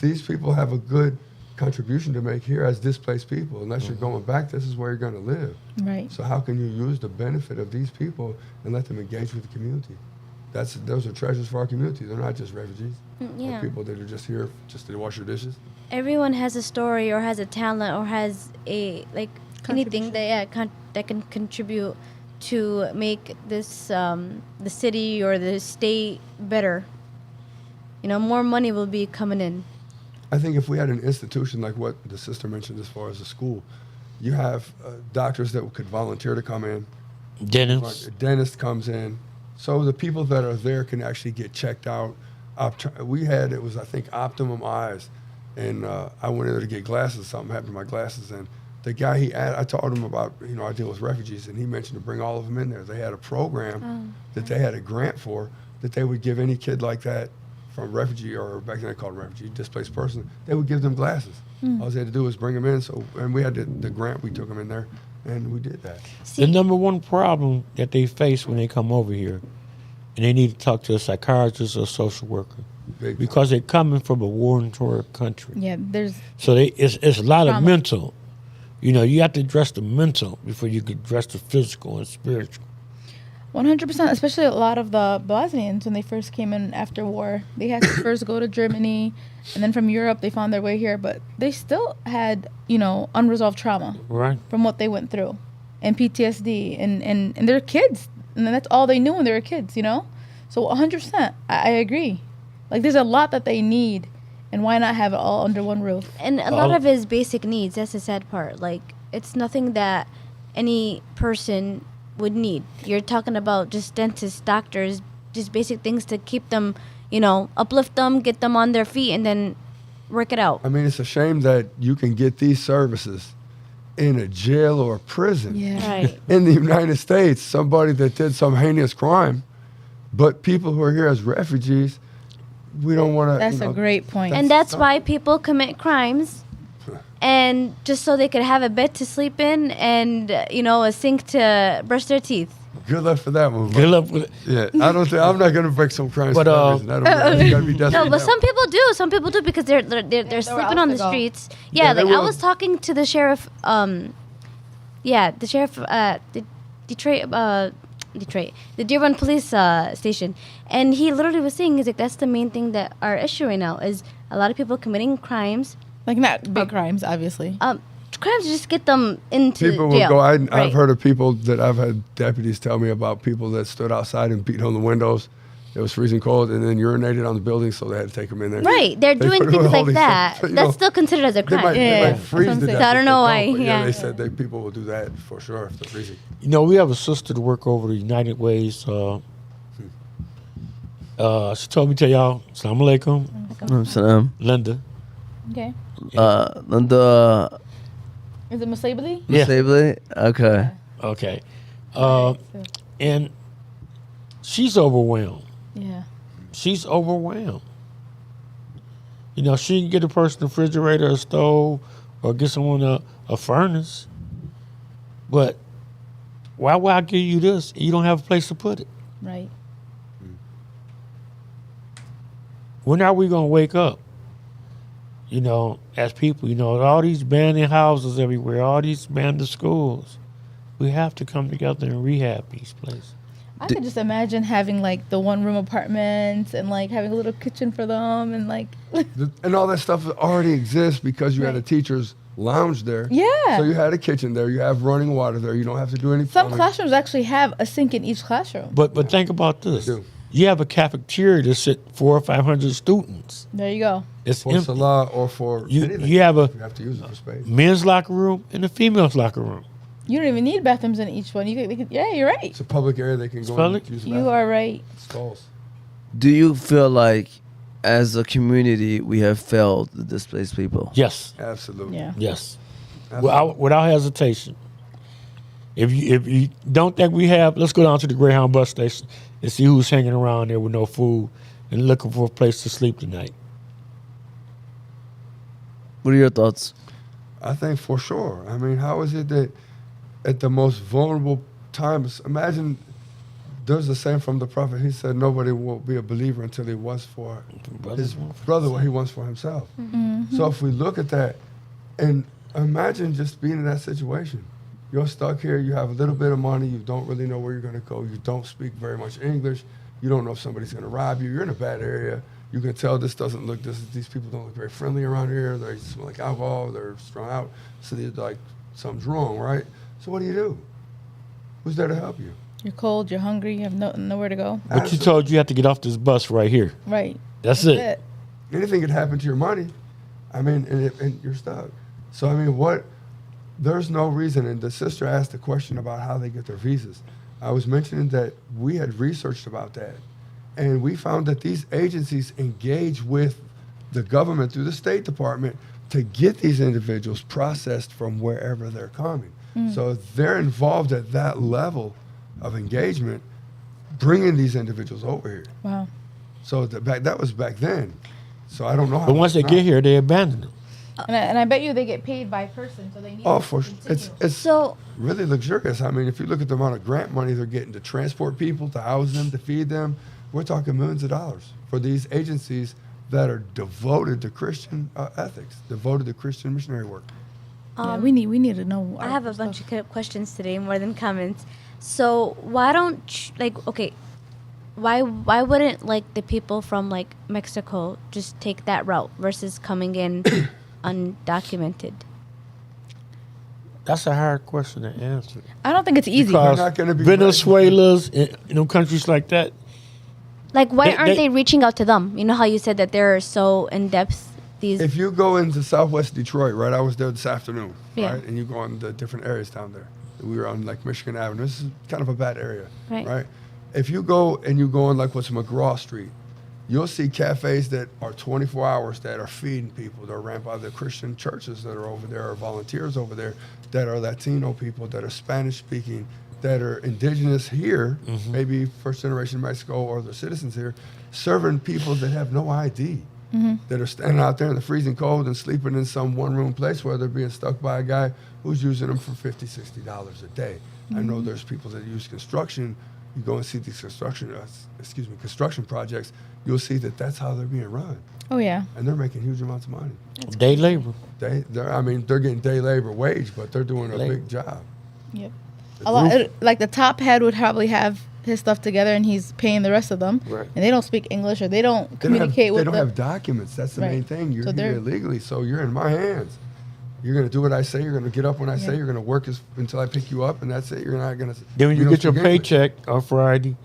these people have a good contribution to make here as displaced people. Unless you're going back, this is where you're going to live. Right. So how can you use the benefit of these people and let them engage with the community? Those are treasures for our community. They're not just refugees. Yeah. They're people that are just here just to wash your dishes. Everyone has a story or has a talent or has a anything that that can contribute to make this the city or the state better. More money will be coming in. I think if we had an institution like what the sister mentioned as far as a school, you have doctors that could volunteer to come in. Dentists. A dentist comes in. So the people that are there can actually get checked out. It was, I think, Optimum Eyes. And I went in there to get glasses. Something happened to my glasses. And the guy, I told him about, I deal with refugees. And he mentioned to bring all of them in there. They had a program that they had a grant for that they would give any kid like that from refugee, or back then they called refugee, displaced person, they would give them glasses. All they had to do was bring them in. And we had the grant, we took them in there, and we did that. The number one problem that they face when they come over here, and they need to talk to a psychiatrist or a social worker, because they're coming from a war-torn country. Yeah, there's. So it's a lot of trauma. mental. You have to address the mental before you can address the physical and spiritual. 100%, especially a lot of the Bosnians when they first came in after war. They had to first go to Germany, and then from Europe they found their way here, but they still had, unresolved trauma Right. from what they went through, and PTSD, and they're kids, and that's all they knew when they were kids, So 100%, I agree. Like, there's a lot that they need, and why not have it all under one roof? And a lot of his basic needs, that's the sad part. Like, it's nothing that any person would need. You're talking about just dentists, doctors, just basic things to keep them, uplift them, get them on their feet, and then work it out. I mean, it's a shame that you can get these services in a jail or a prison. Yeah. Right. In the United States, somebody that did some heinous crime, but people who are here as refugees, we don't want to. That's a great point. And that's why people commit crimes, and just so they could have a bed to sleep in and, a sink to brush their teeth. Good luck for that one. Good luck with it. Yeah, I'm not going to break some crimes. But, for that reason. I don't know. You gotta be desperate. No, but some people do. Some people do because they're sleeping on the out to go. streets. Yeah, Yeah, they like I will. was talking to the sheriff. The sheriff, Detroit, the Dearborn Police Station, and he literally was saying, he's like, that's the main thing that our issue right now is a lot of people committing crimes. Like, not big crimes, obviously. Crimes just get them into People jail. will go. I've Right. heard of people that I've had deputies tell me about people that stood outside and beat on the windows. It was freezing cold, and then urinated on the building, so they had to take them in there. Right, they're They doing put things all like these that. stuff, That's still considered as a They crime. might, Yeah, they might that's freeze what I'm to saying. death. So I don't if know they why, but yeah. they said people will do that for sure if they're freezing. We have a sister to work over the United Ways. She told me to tell y'all, Assalamu alaikum, Salam. Linda. Okay. Linda Is it Musabali? Yeah. Musabali? Okay. Okay. So, And she's overwhelmed. yeah. She's overwhelmed. She can get a person a refrigerator, a stove, or get someone a furnace. But why would I give you this? You don't have a place to put it. Right. When are we going to wake up? As people, all these abandoned houses everywhere, all these abandoned schools. We have to come together and rehab these places. I could just imagine having like the one room apartments and like having a little kitchen for them and like And all that stuff already exists because you had a Right. teacher's lounge there. Yeah. So you had a kitchen there. You have running water there. You don't have to do any some plumbing. classrooms actually have a sink in each classroom. But think about this. They do. You have a cafeteria to sit 400 or 500 students. There you go. It's For empty. Salah or for You- anything. you have a- You have to use it for space. Men's locker room and a female's locker room. You don't even need bathrooms in each one. Yeah, you're right. It's a public area they can go public? and use the You bathroom. are right. Stalls. Do you feel like, as a community, we have failed the displaced people? Yes, Absolutely. Yeah. yes. Absolutely. Without hesitation. If you don't think we have, let's go down to the Greyhound bus station and see who's hanging around there with no food and looking for a place to sleep tonight. What are your thoughts? I think for sure. I mean, how is it that at the most vulnerable times, imagine there's a saying from the prophet, he said nobody will be a believer until he wants for his brother what he wants for himself. So if we look at that and imagine just being in that situation. You're stuck here, you have a little bit of money, you don't really know where you're gonna go, you don't speak very much English, you don't know if somebody's gonna rob you, you're in a bad area. You can tell these people don't look very friendly around here, they smell like alcohol, they're strung out, so they're like, something's wrong, right? So what do? Who's there to help you? You're cold. You're hungry. You have nowhere to go. But you told you have to get off this bus right here. Right. That's it. Anything could happen to your money. I mean, and you're stuck. So, I mean, there's no reason. And the sister asked a question about how they get their visas. I was mentioning that we had researched about that. And we found that these agencies engage with the government through the State Department to get these individuals processed from wherever they're coming. So they're involved at that level of engagement, bringing these individuals over here. Wow. So that was back then. So I don't know how. But once they get here, they abandon them. And I bet you they get paid by person, so they need. Oh, to for sure. continue. It's So really luxurious. I mean, if you look at the amount of grant money they're getting to transport people, to house them, to feed them, we're talking millions of dollars for these agencies that are devoted to Christian ethics, devoted to Christian missionary work. Yeah, we need to know. I have a bunch of questions today, more than comments. So why don't why wouldn't like the people from like Mexico just take that route versus coming in undocumented? That's a hard question to answer. I don't think it's easy. Because not gonna be Venezuela's, countries like that. Like, why aren't they- they reaching out to them? You know how you said that they're so in depth. These If you go into Southwest Detroit, right? I was there this afternoon, Yeah. right? And you go on the different areas down there. We were on like Michigan Avenue. This is kind of a bad area, Right. If you go and you go on like what's McGraw Street, you'll see cafes that are 24 hours that are feeding people. They're ran by the Christian churches that are over there, or volunteers over there that are Latino people, that are Spanish speaking, that are indigenous here, maybe first generation Mexico, or the citizens here, serving people that have no ID. That are standing out there in the freezing cold and sleeping in some one-room place where they're being stuck by a guy who's using them for $50, $60 a day. I know there's people that use construction. You go and see these construction projects, you'll see that that's how they're being run. Oh yeah. And they're making huge amounts of money. Day labor. They're getting day labor wage, but they're doing a big job. Yep. The roof- Like the top head would probably have his stuff together, and he's paying the rest of them. Right. And they don't speak English, or they don't They don't communicate have, with. They don't have documents. That's the Right. main thing. You're So here they're- illegally, so you're in my hands. You're going to do what I say. You're going to get up when I say. Yeah. You're going to work until I pick you up, and that's it. You're not going to. Then when you get your paycheck on Friday,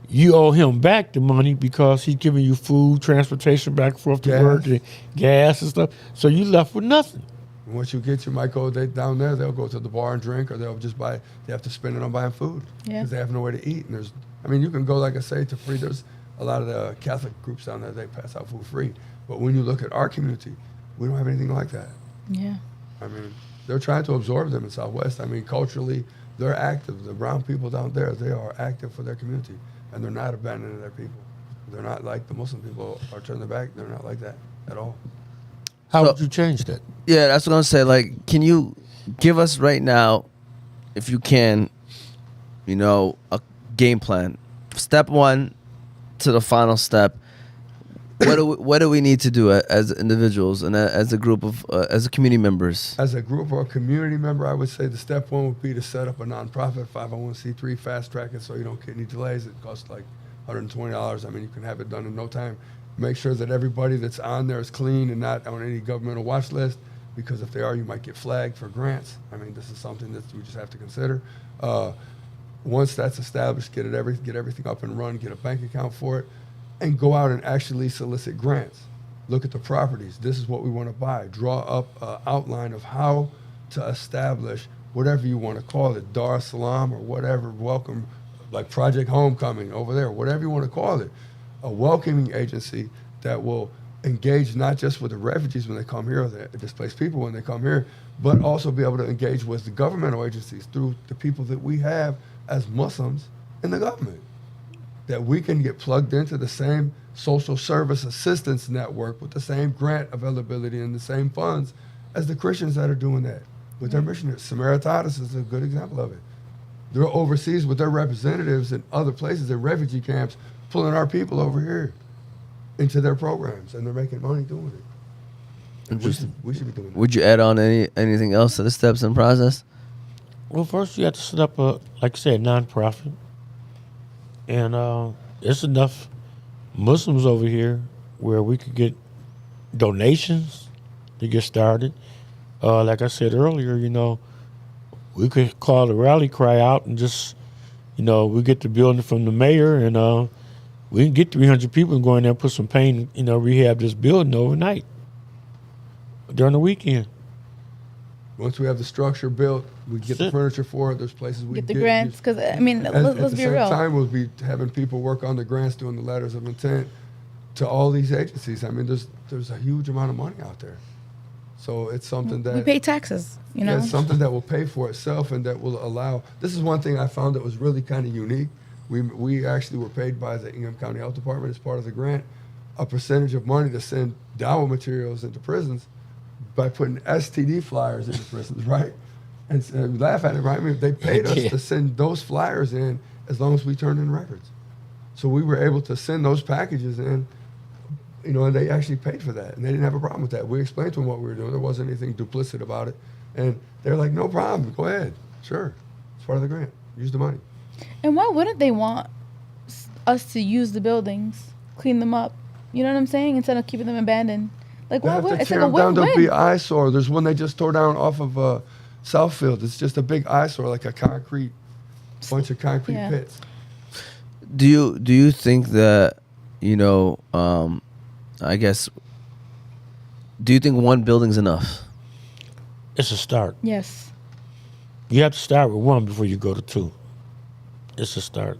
you owe him back the money because he's giving you food, transportation back and forth to Gas. work, and gas and stuff. So you left with nothing. Once you get, you might go down there. They'll go to the bar and drink, or they'll just buy. They have to spend it on buying food Yeah. because they have nowhere to eat. And you can go, like I say, to free. There's a lot of the Catholic groups down there. They pass out food free. But when you look at our community, we don't have anything like that. Yeah. I mean, they're trying to absorb them in Southwest. I mean, culturally, they're active. The brown people down there, they are active for their community, and they're not abandoning their people. They're not like the Muslim people are turning their back. They're not like that at all. How So- would you change that? Yeah, that's what I'm saying. Like, can you give us right now, if you can, a game plan? Step one to the final step. What do we need to do as individuals and as a group of as a community members? As a group or a community member, I would say the step one would be to set up a nonprofit 501c3, fast track it so you don't get any delays. It costs like $120. I mean, you can have it done in no time. Make sure that everybody that's on there is clean and not on any governmental watch list, because if they are, you might get flagged for grants. I mean, this is something that we just have to consider. Once that's established, get everything up and run, get a bank account for it, and go out and actually solicit grants. Look at the properties. This is what we want to buy. Draw up an outline of how to establish whatever you want to call it, Dar es Salaam or whatever, welcome, like Project Homecoming over there, whatever you want to call it. A welcoming agency that will engage not just with the refugees when they come here, or the displaced people when they come here, but also be able to engage with the governmental agencies through the people that we have as Muslims in the government. That we can get plugged into the same social service assistance network with the same grant availability and the same funds as the Christians that are doing that with their missionaries. Samaritans is a good example of it. They're overseas with their representatives in other places in refugee camps, pulling our people over here into their programs, and they're making money doing it. We should be doing that. Would you add on anything else to the steps and process? Well, first you have to set up like I said, nonprofit, and there's enough Muslims over here where we could get donations to get started. Like I said earlier, we could call the rally cry out and just, we get the building from the mayor and we can get 300 people and go in there and put some paint, rehab this building overnight during the weekend. Once we have the structure built, we get the furniture for it. There's places we Get the can grants, because I mean, let's be real. At the same time, we'll be having people work on the grants, doing the letters of intent to all these agencies. I mean, there's a huge amount of money out there. So it's something that We pay taxes, Yeah, it's something that will pay for itself and that will allow. This is one thing I found that was really kind of unique. We actually were paid by the Ingham County Health Department as part of the grant a percentage of money to send Dawud materials into prisons by putting STD flyers into prisons, right? And we laugh at it, right? I mean, they paid us to send those flyers in as long as we turned in records. So we were able to send those packages in, and they actually paid for that. And they didn't have a problem with that. We explained to them what we were doing. There wasn't anything duplicit about it. And they're like, no problem, go ahead. Sure, it's part of the grant. Use the money. And why wouldn't they want us to use the buildings, clean them up? You know what I'm saying? Instead of keeping them abandoned. Like, why would it's like a down, win-win. they'll be eyesore. There's one they just tore down off of Southfield. It's just a big eyesore, like a bunch of concrete pits. Do you think that, I guess, do you think one building's enough? It's a start. Yes. You have to start with one before you go to two. It's a start.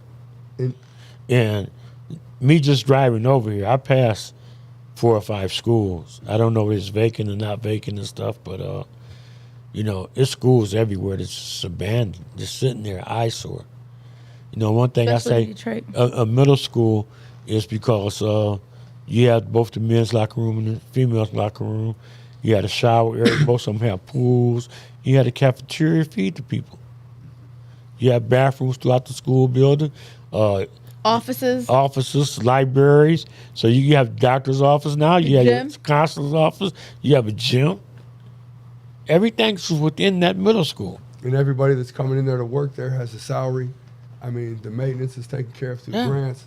And me just driving over here, I passed 4 or 5 schools. I don't know if it's vacant or not vacant and stuff, but it's schools everywhere that's just abandoned, just sitting there, eyesore. One thing Especially I say, Detroit. a middle school is because you have both the men's locker room and the females' locker room. You had a shower area. Most of them have pools. You had a cafeteria to feed the people. You have bathrooms throughout the school building. Offices, libraries. So you have doctor's office now. You have your counselor's office. You have a gym. Everything's within that middle school. And everybody that's coming in there to work there has a salary. I mean, the maintenance is taken care of through grants.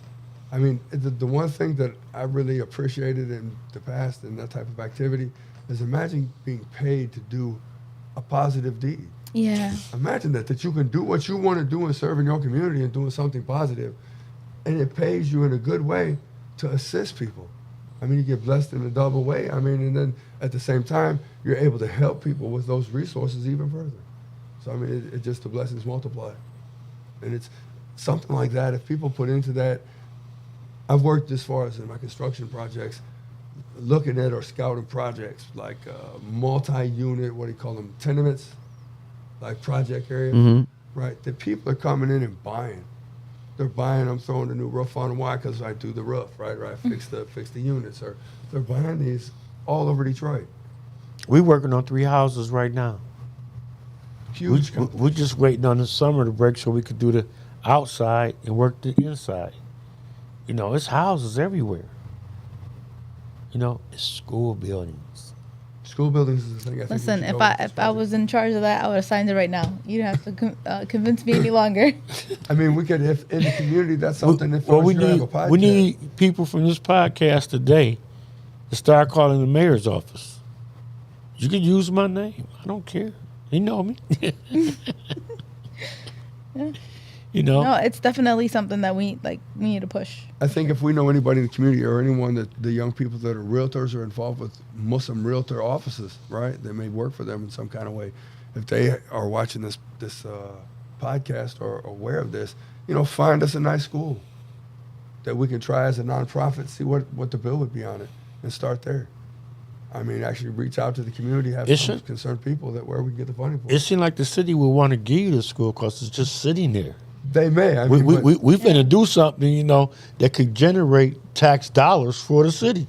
I mean, the one thing that I really appreciated in the past and that type of activity is imagine being paid to do a positive deed. Yeah. Imagine that you can do what you want to do and serve in your community and doing something positive, and it pays you in a good way to assist people. I mean, you get blessed in a double way. I mean, and then at the same time, you're able to help people with those resources even further. So, I mean, it just the blessings multiply. And it's something like that. If people put into that, I've worked as far as in my construction projects, looking at or scouting projects like multi-unit, what do you call them, tenements, like project areas, right? That people are coming in and buying. They're buying, I'm throwing a new roof on them. Why? Because I do the roof, right? Or I fix the units. Or they're buying these all over Detroit. We're working on 3 houses right now. Huge. We're just waiting on the summer to break so we could do the outside and work the inside. It's houses everywhere. It's school buildings. School buildings is the thing. Listen, if I was in charge of that, I would have signed it right now. You don't have to convince me any longer. I mean, we could, if in the community, that's something. We need people from this podcast today to start calling the mayor's office. You can use my name. I don't care. They know me. No, it's definitely something that we need to push. I think if we know anybody in the community or anyone that the young people that are realtors are involved with Muslim realtor offices, right? They may work for them in some kind of way. If they are watching this podcast or aware of this, find us a nice school that we can try as a nonprofit, see what the bill would be on it, and start there. I mean, actually reach out to the community, have some concerned people where we can get the funding for. It seems like the city would want to give you the school because it's just sitting there. They may. I mean, we finna do something, that could generate tax dollars for the city.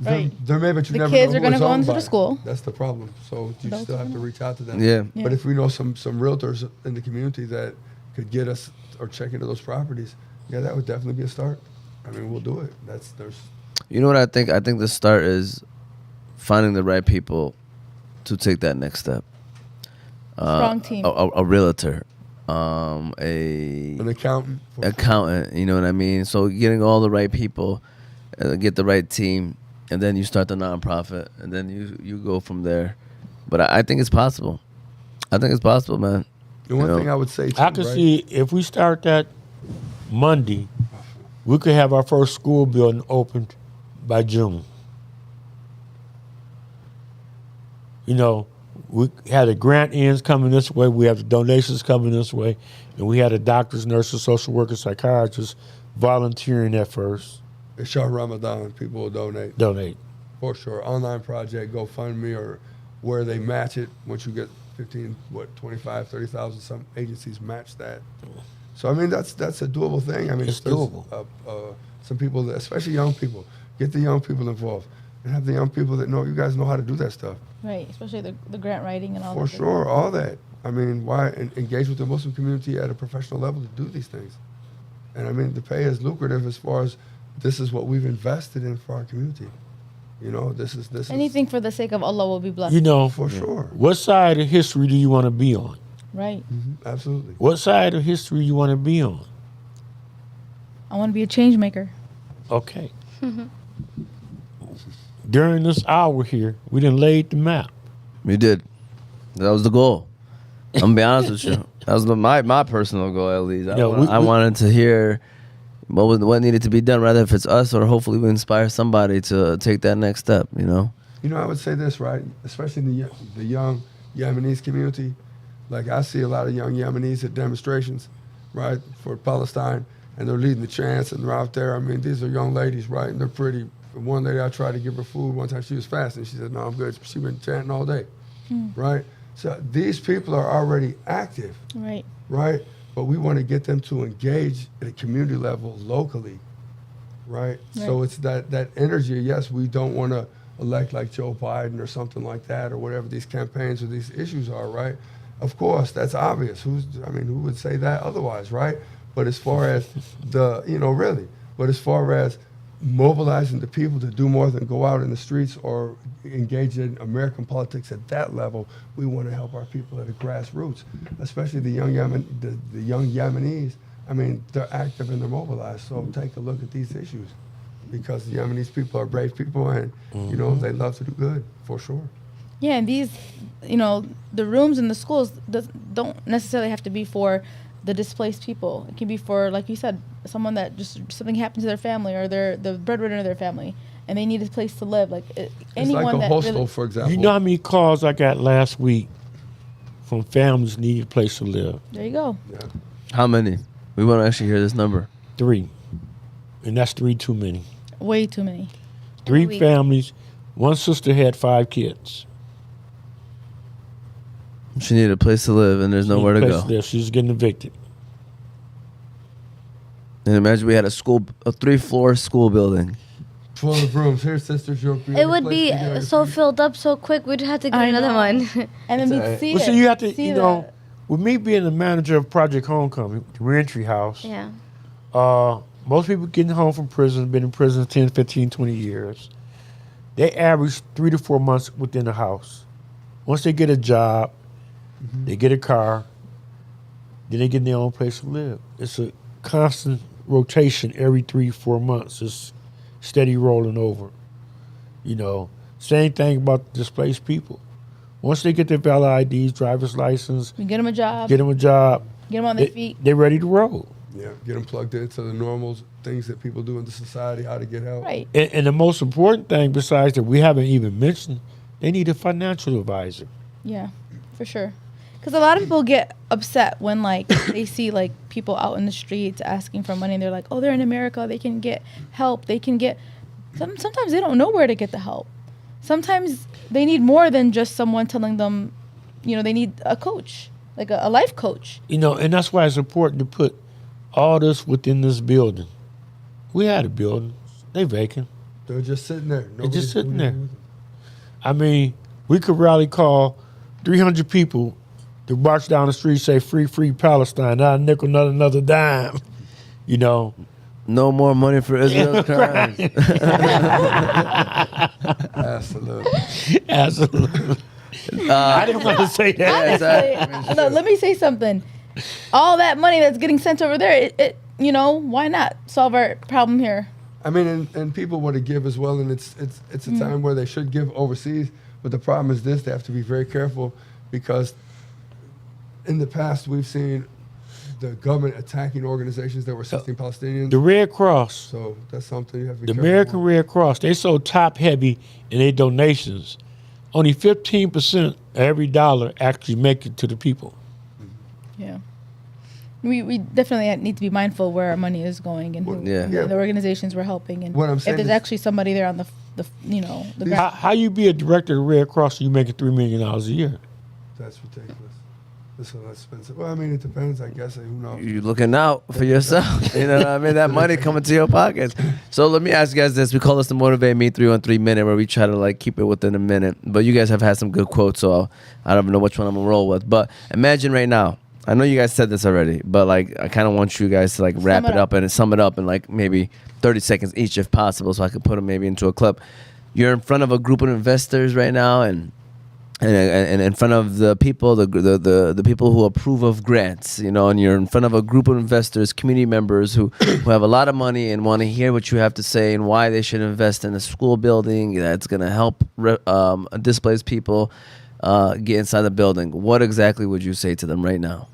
Right. There may, but you never know. The kids are going to go into the school. That's the problem. So you still have to reach out to them. Yeah. But if we know some realtors in the community that could get us or check into those properties, that would definitely be a start. I mean, we'll do it. You know what I think? I think the start is finding the right people to take that next step. Strong team. A realtor. An accountant, you know what I mean? So getting all the right people, get the right team, and then you start the nonprofit, and then you go from there. But I think it's possible. I think it's possible, man. The one You know? thing I would say too, I can right? see if we start that Monday, we could have our first school building opened by June. You know, we had the grant ends coming this way, we have the donations coming this way, and we had the doctors, nurses, social workers, psychiatrists volunteering at first. It's Shah Ramadan. People will donate. For sure. Online project, GoFundMe, or where they match it. Once you get 25, 30,000, some agencies match that. So, I mean, that's a doable thing. I mean, It's doable. Some people, especially young people, get the young people involved and have the young people that know, you guys know how to do that stuff. Right, especially the grant writing and all that. For sure, all that. I mean, why engage with the Muslim community at a professional level to do these things? And I mean, the pay is lucrative as far as this is what we've invested in for our community. You know, this is Anything for the sake of Allah will be blessed. You know, for sure. what side of history do you want to be on? Right. Absolutely. What side of history you want to be on? I want to be a change maker. Okay. During this hour here, we done laid the map. We did. That was the goal. I'm gonna be honest with you. That was my personal goal, at least. I wanted to hear what needed to be done, rather if it's us or hopefully we inspire somebody to take that next step. You know. You know, I would say this, right? Especially in the young Yemenis community. Like, I see a lot of young Yemenis at demonstrations, right, for Palestine, and they're leading the chants, and they're out there. I mean, these are young ladies, right, and they're pretty. One lady, I tried to give her food one time. She was fasting. She said, "No, I'm good." She's been chanting all day, right? So these people are already active, right? But we want to get them to engage at a community level locally, right? So it's that energy. Yes, we don't want to elect like Joe Biden or something like that, or whatever these campaigns or these issues are, right? Of course, that's obvious. Who would say that otherwise, right? But as far as but as far as mobilizing the people to do more than go out in the streets or engage in American politics at that level, we want to help our people at the grassroots, especially the young Yemenis. I mean, they're active and they're mobilized. So take a look at these issues, because the Yemenis people are brave people, and you know, they love to do good, for sure. Yeah, and these, the rooms in the schools don't necessarily have to be for the displaced people. It can be for, like you said, someone that just something happened to their family, or they're the breadwinner of their family, and they need a place to live. Like anyone it's like a that hostel, really, for example. You know how many calls I got last week from families needing a place to live? there you go. Yeah. How many? We want to actually hear this number. 3. And that's 3 too many. Way too many. 3 week. families. One sister had 5 kids. She needed a place to live, and there's nowhere to Place go. live. She was getting evicted. And imagine we had a 3-floor school building. Full of rooms. Here, sisters, you're It would be so filled up so quick, we'd have to get I another know. one. And then It's we'd see Well, it. so you have to, see you know, the- with me being the manager of Project Homecoming, the reentry house, Yeah. most people getting home from prison, been in prison 10, 15, 20 years, they average 3 to 4 months within the house. Once they get a job, they get a car, then they get their own place to live. It's a constant rotation every 3, 4 months. It's steady rolling over. You know, same thing about displaced people. Once they get their valid IDs, driver's license, we get them a job, get them a job, get them on their feet. they're ready to roll. Yeah, get them plugged into the normal things that people do in the society, how to get help. Right. And the most important thing, besides that we haven't even mentioned, they need a financial advisor. Yeah, for sure. Because a lot of people get upset when, like, they see, like, people out in the streets asking for money, and they're like, oh, they're in America, they can get help, they can get... Sometimes they don't know where to get the help. Sometimes they need more than just someone telling them, they need a coach, like a life coach. You know, and that's why it's important to put all this within this building. We had a building. They vacant. They're just sitting there. They're just Nobody's sitting doing there. anything with them. I mean, we could rally call 300 people to march down the street, say, free, free Palestine, not a nickel, not another dime. You know. No more money for Israel's crimes. Absolutely. Absolutely. I didn't want to say that. No, let me say something. All that money that's getting sent over there, why not solve our problem here? I mean, and people want to give as well, and it's a time where they should give overseas. But the problem is this: they have to be very careful, because in the past, we've seen the government attacking organizations that were assisting Palestinians. The Red Cross, So that's something you have to be the careful American with. Red Cross, they so top heavy in their donations. Only 15% of every dollar actually make it to the people. Yeah. We definitely need to be mindful where our money is going and who, Yeah. Yeah. the organizations we're helping, and What I'm if saying there's is- actually somebody there on the the How you be a director of the Red Cross and you making $3 million a year? That's ridiculous. This is expensive. Well, I mean, it depends, I guess. Who knows? You looking out for yourself. You know what I mean? That money coming to your pockets. So let me ask you guys this. We call this the Motivate Me 313 minute, where we try to like keep it within a minute. But you guys have had some good quotes, so I don't know which one I'm gonna roll with. But imagine right now. I know you guys said this already, but like I kind of want you guys to like wrap it up and sum it up in like maybe 30 seconds each if possible, so I could put them maybe into a clip. You're in front of a group of investors right now, and in front of the people, the people who approve of grants, you know, and you're in front of a group of investors, community members who have a lot of money and want to hear what you have to say and why they should invest in a school building that's going to help displaced people get inside the building. What exactly would you say to them right now?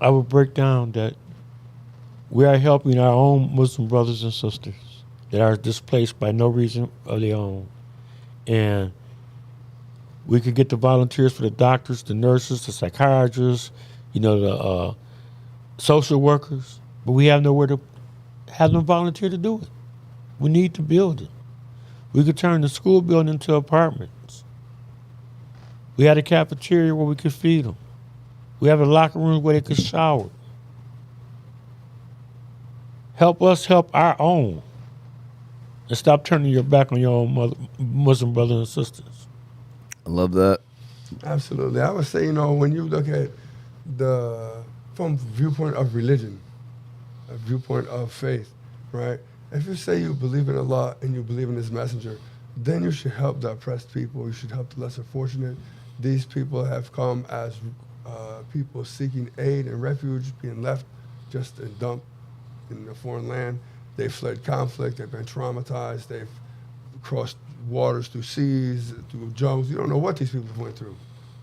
I would break down that we are helping our own Muslim brothers and sisters that are displaced by no reason of their own. And we could get the volunteers for the doctors, the nurses, the psychiatrists, you know, the social workers, but we have nowhere to have them volunteer to do it. We need to build it. We could turn the school building into apartments. We had a cafeteria where we could feed them. We have a locker room where they could shower. Help us help our own. And stop turning your back on your own Muslim brothers and sisters. I love that. Absolutely. I would say, you know, when you look at from viewpoint of religion, a viewpoint of faith, right? If you say you believe in Allah and you believe in His messenger, then you should help the oppressed people. You should help the lesser fortunate. These people have come as people seeking aid and refuge, being left just and dumped in a foreign land. They've fled conflict. They've been traumatized. They've crossed waters through seas, through jungles. You don't know what these people went through.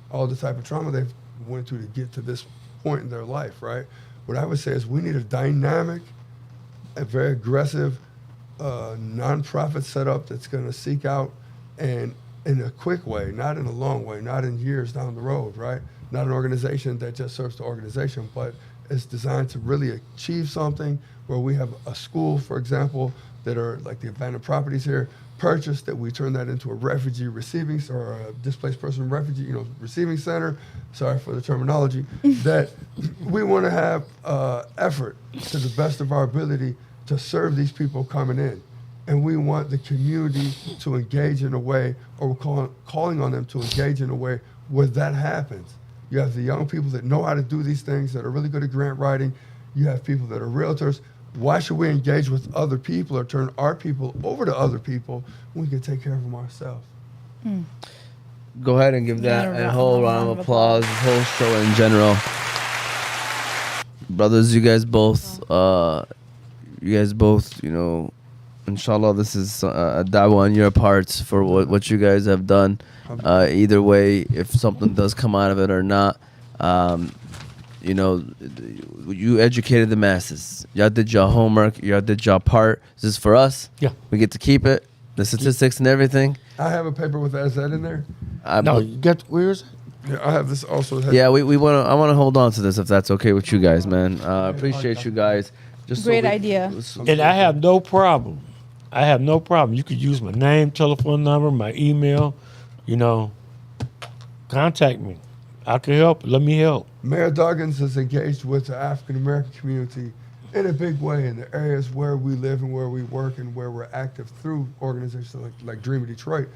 All the type of trauma they've went through to get to this point in their life, right? What I would say is we need a dynamic, a very aggressive nonprofit setup that's going to seek out and in a quick way, not in a long way, not in years down the road, right? Not an organization that just serves the organization, but is designed to really achieve something where we have a school, for example, that are like the abandoned properties here, purchased, that we turn that into a refugee receiving or a displaced person refugee, you know, receiving center. Sorry for the terminology. That we want to have effort to the best of our ability to serve these people coming in. And we want the community to engage in a way, or we're calling on them to engage in a way where that happens. You have the young people that know how to do these things, that are really good at grant writing. You have people that are realtors. Why should we engage with other people or turn our people over to other people when we can take care of them ourselves? Go ahead and give that a whole round of applause, this whole show in general. Brothers, you guys both, you know, inshallah, this is a da'wah on your parts for what you guys have done. Either way, if something does come out of it or not, you know, you educated the masses. Y'all did your homework. Y'all did your part. This is for us. Yeah. We get to keep it. The statistics and everything. I have a paper with SZ in there. No, you got, where is it? Yeah, I have this also. Yeah, I want to hold on to this if that's okay with you guys, man. I appreciate you guys. Great idea. And I have no problem. You could use my name, telephone number, my email, you know, contact me. I can help. Let me help. Mayor Duggins is engaged with the African American community in a big way in the areas where we live and where we work and where we're active through organizations like Dream of Detroit.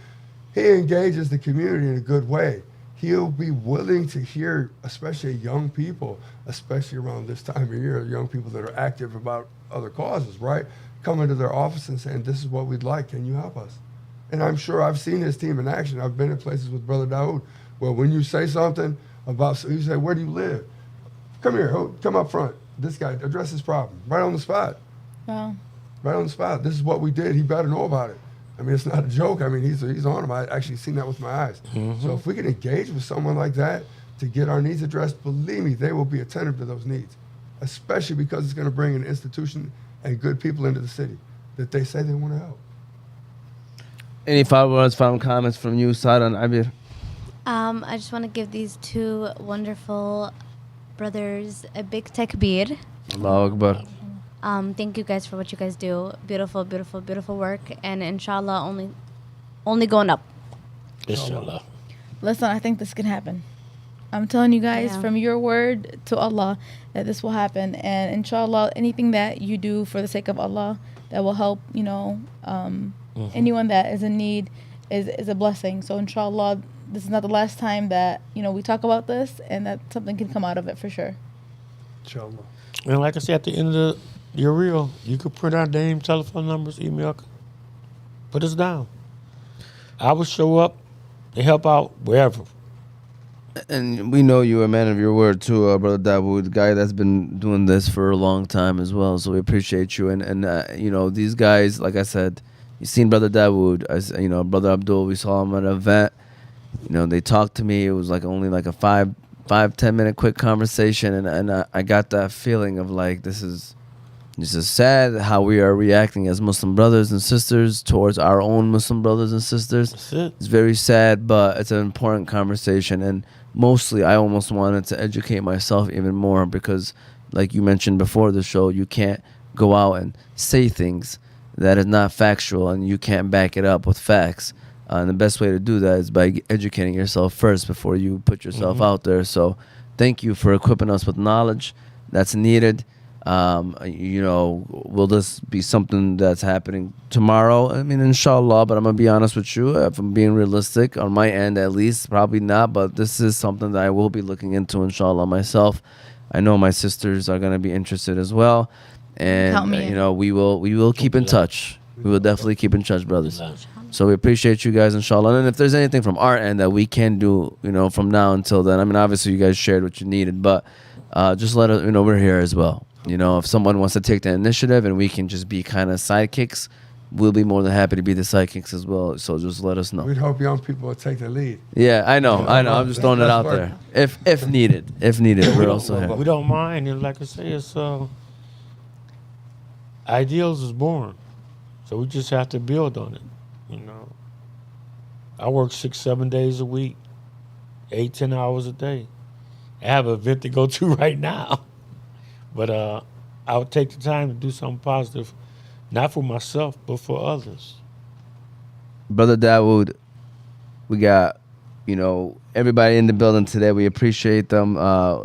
He engages the community in a good way. He'll be willing to hear, especially young people, especially around this time of year, young people that are active about other causes, right? Coming to their office and saying, this is what we'd like, can you help us? And I'm sure I've seen his team in action. I've been in places with Brother Dawud where when you say something about, you say, where do you live? Come here, come up front. This guy, address his problem, right on the spot. Wow. Right on the spot. This is what we did. He better know about it. I mean, it's not a joke. I mean, he's on them. I actually seen that with my eyes. So if we can engage with someone like that to get our needs addressed, believe me, they will be attentive to those needs, especially because it's going to bring an institution and good people into the city that they say they want to help. Any final words, final comments from you, Sada and Abir? I just want to give these two wonderful brothers a big takbir. Allahu Akbar. Thank you guys for what you guys do. Beautiful, beautiful, beautiful work. And inshallah, only going up. Inshallah. Listen, I think this can happen. I'm telling you guys Yeah. from your word to Allah that this will happen. And inshallah, anything that you do for the sake of Allah that will help, anyone that is in need is a blessing. So inshallah, this is not the last time that, we talk about this and that something can come out of it for sure. Inshallah. And like I said, at the end of your reel, you could print our name, telephone numbers, email. Put us down. I will show up and help out wherever. And we know you're a man of your word too, Brother Dawud, a guy that's been doing this for a long time as well. So we appreciate you. And these guys, like I said, you've seen Brother Dawud, Brother Abdul, we saw him at an event. They talked to me. It was only a 5-10 minute quick conversation. And I got that feeling of this is sad how we are reacting as Muslim brothers and sisters towards our own Muslim brothers and sisters. That's it. It's very sad, but it's an important conversation. And mostly, I almost wanted to educate myself even more because, like you mentioned before the show, you can't go out and say things that is not factual and you can't back it up with facts. And the best way to do that is by educating yourself first before you put yourself out there. So thank you for equipping us with knowledge that's needed. Will this be something that's happening tomorrow? I mean, inshallah, but I'm going to be honest with you. If I'm being realistic, on my end at least, probably not. But this is something that I will be looking into, inshallah, myself. I know my sisters are going to be interested as well. And, Count me in. we will keep in touch. We will definitely keep in touch, brothers. So we appreciate you guys, inshallah. And if there's anything from our end that we can do, from now until then, I mean, obviously you guys shared what you needed, but just let us, we're here as well. If someone wants to take the initiative and we can just be kind of sidekicks, we'll be more than happy to be the sidekicks as well. So just let us know. We'd hope young people would take the lead. Yeah, I know. I'm just throwing it out there. If needed, we're also here. We don't mind. And like I say, it's ideals is born. So we just have to build on it. I work 6-7 days a week, 8-10 hours a day. I have an event to go to right now. But I would take the time to do something positive, not for myself, but for others. Brother Dawud, we got, everybody in the building today. We appreciate them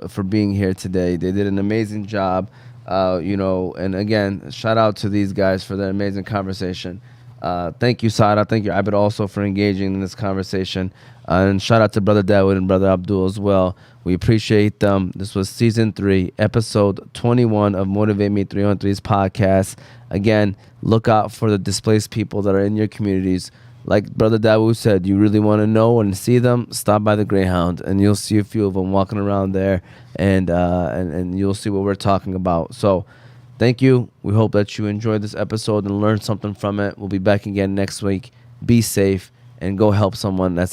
for being here today. They did an amazing job, and again, shout out to these guys for their amazing conversation. Thank you, Sada. Thank you, Abid, also for engaging in this conversation. And shout out to Brother Dawud and Brother Abdul as well. We appreciate them. This was Season 3, Episode 21 of Motivate Me 313's podcast. Again, look out for the displaced people that are in your communities. Like Brother Dawud said, you really want to know and see them, stop by the Greyhound, and you'll see a few of them walking around there, and you'll see what we're talking about. So thank you. We hope that you enjoyed this episode and learned something from it. We'll be back again next week. Be safe and go help someone that's in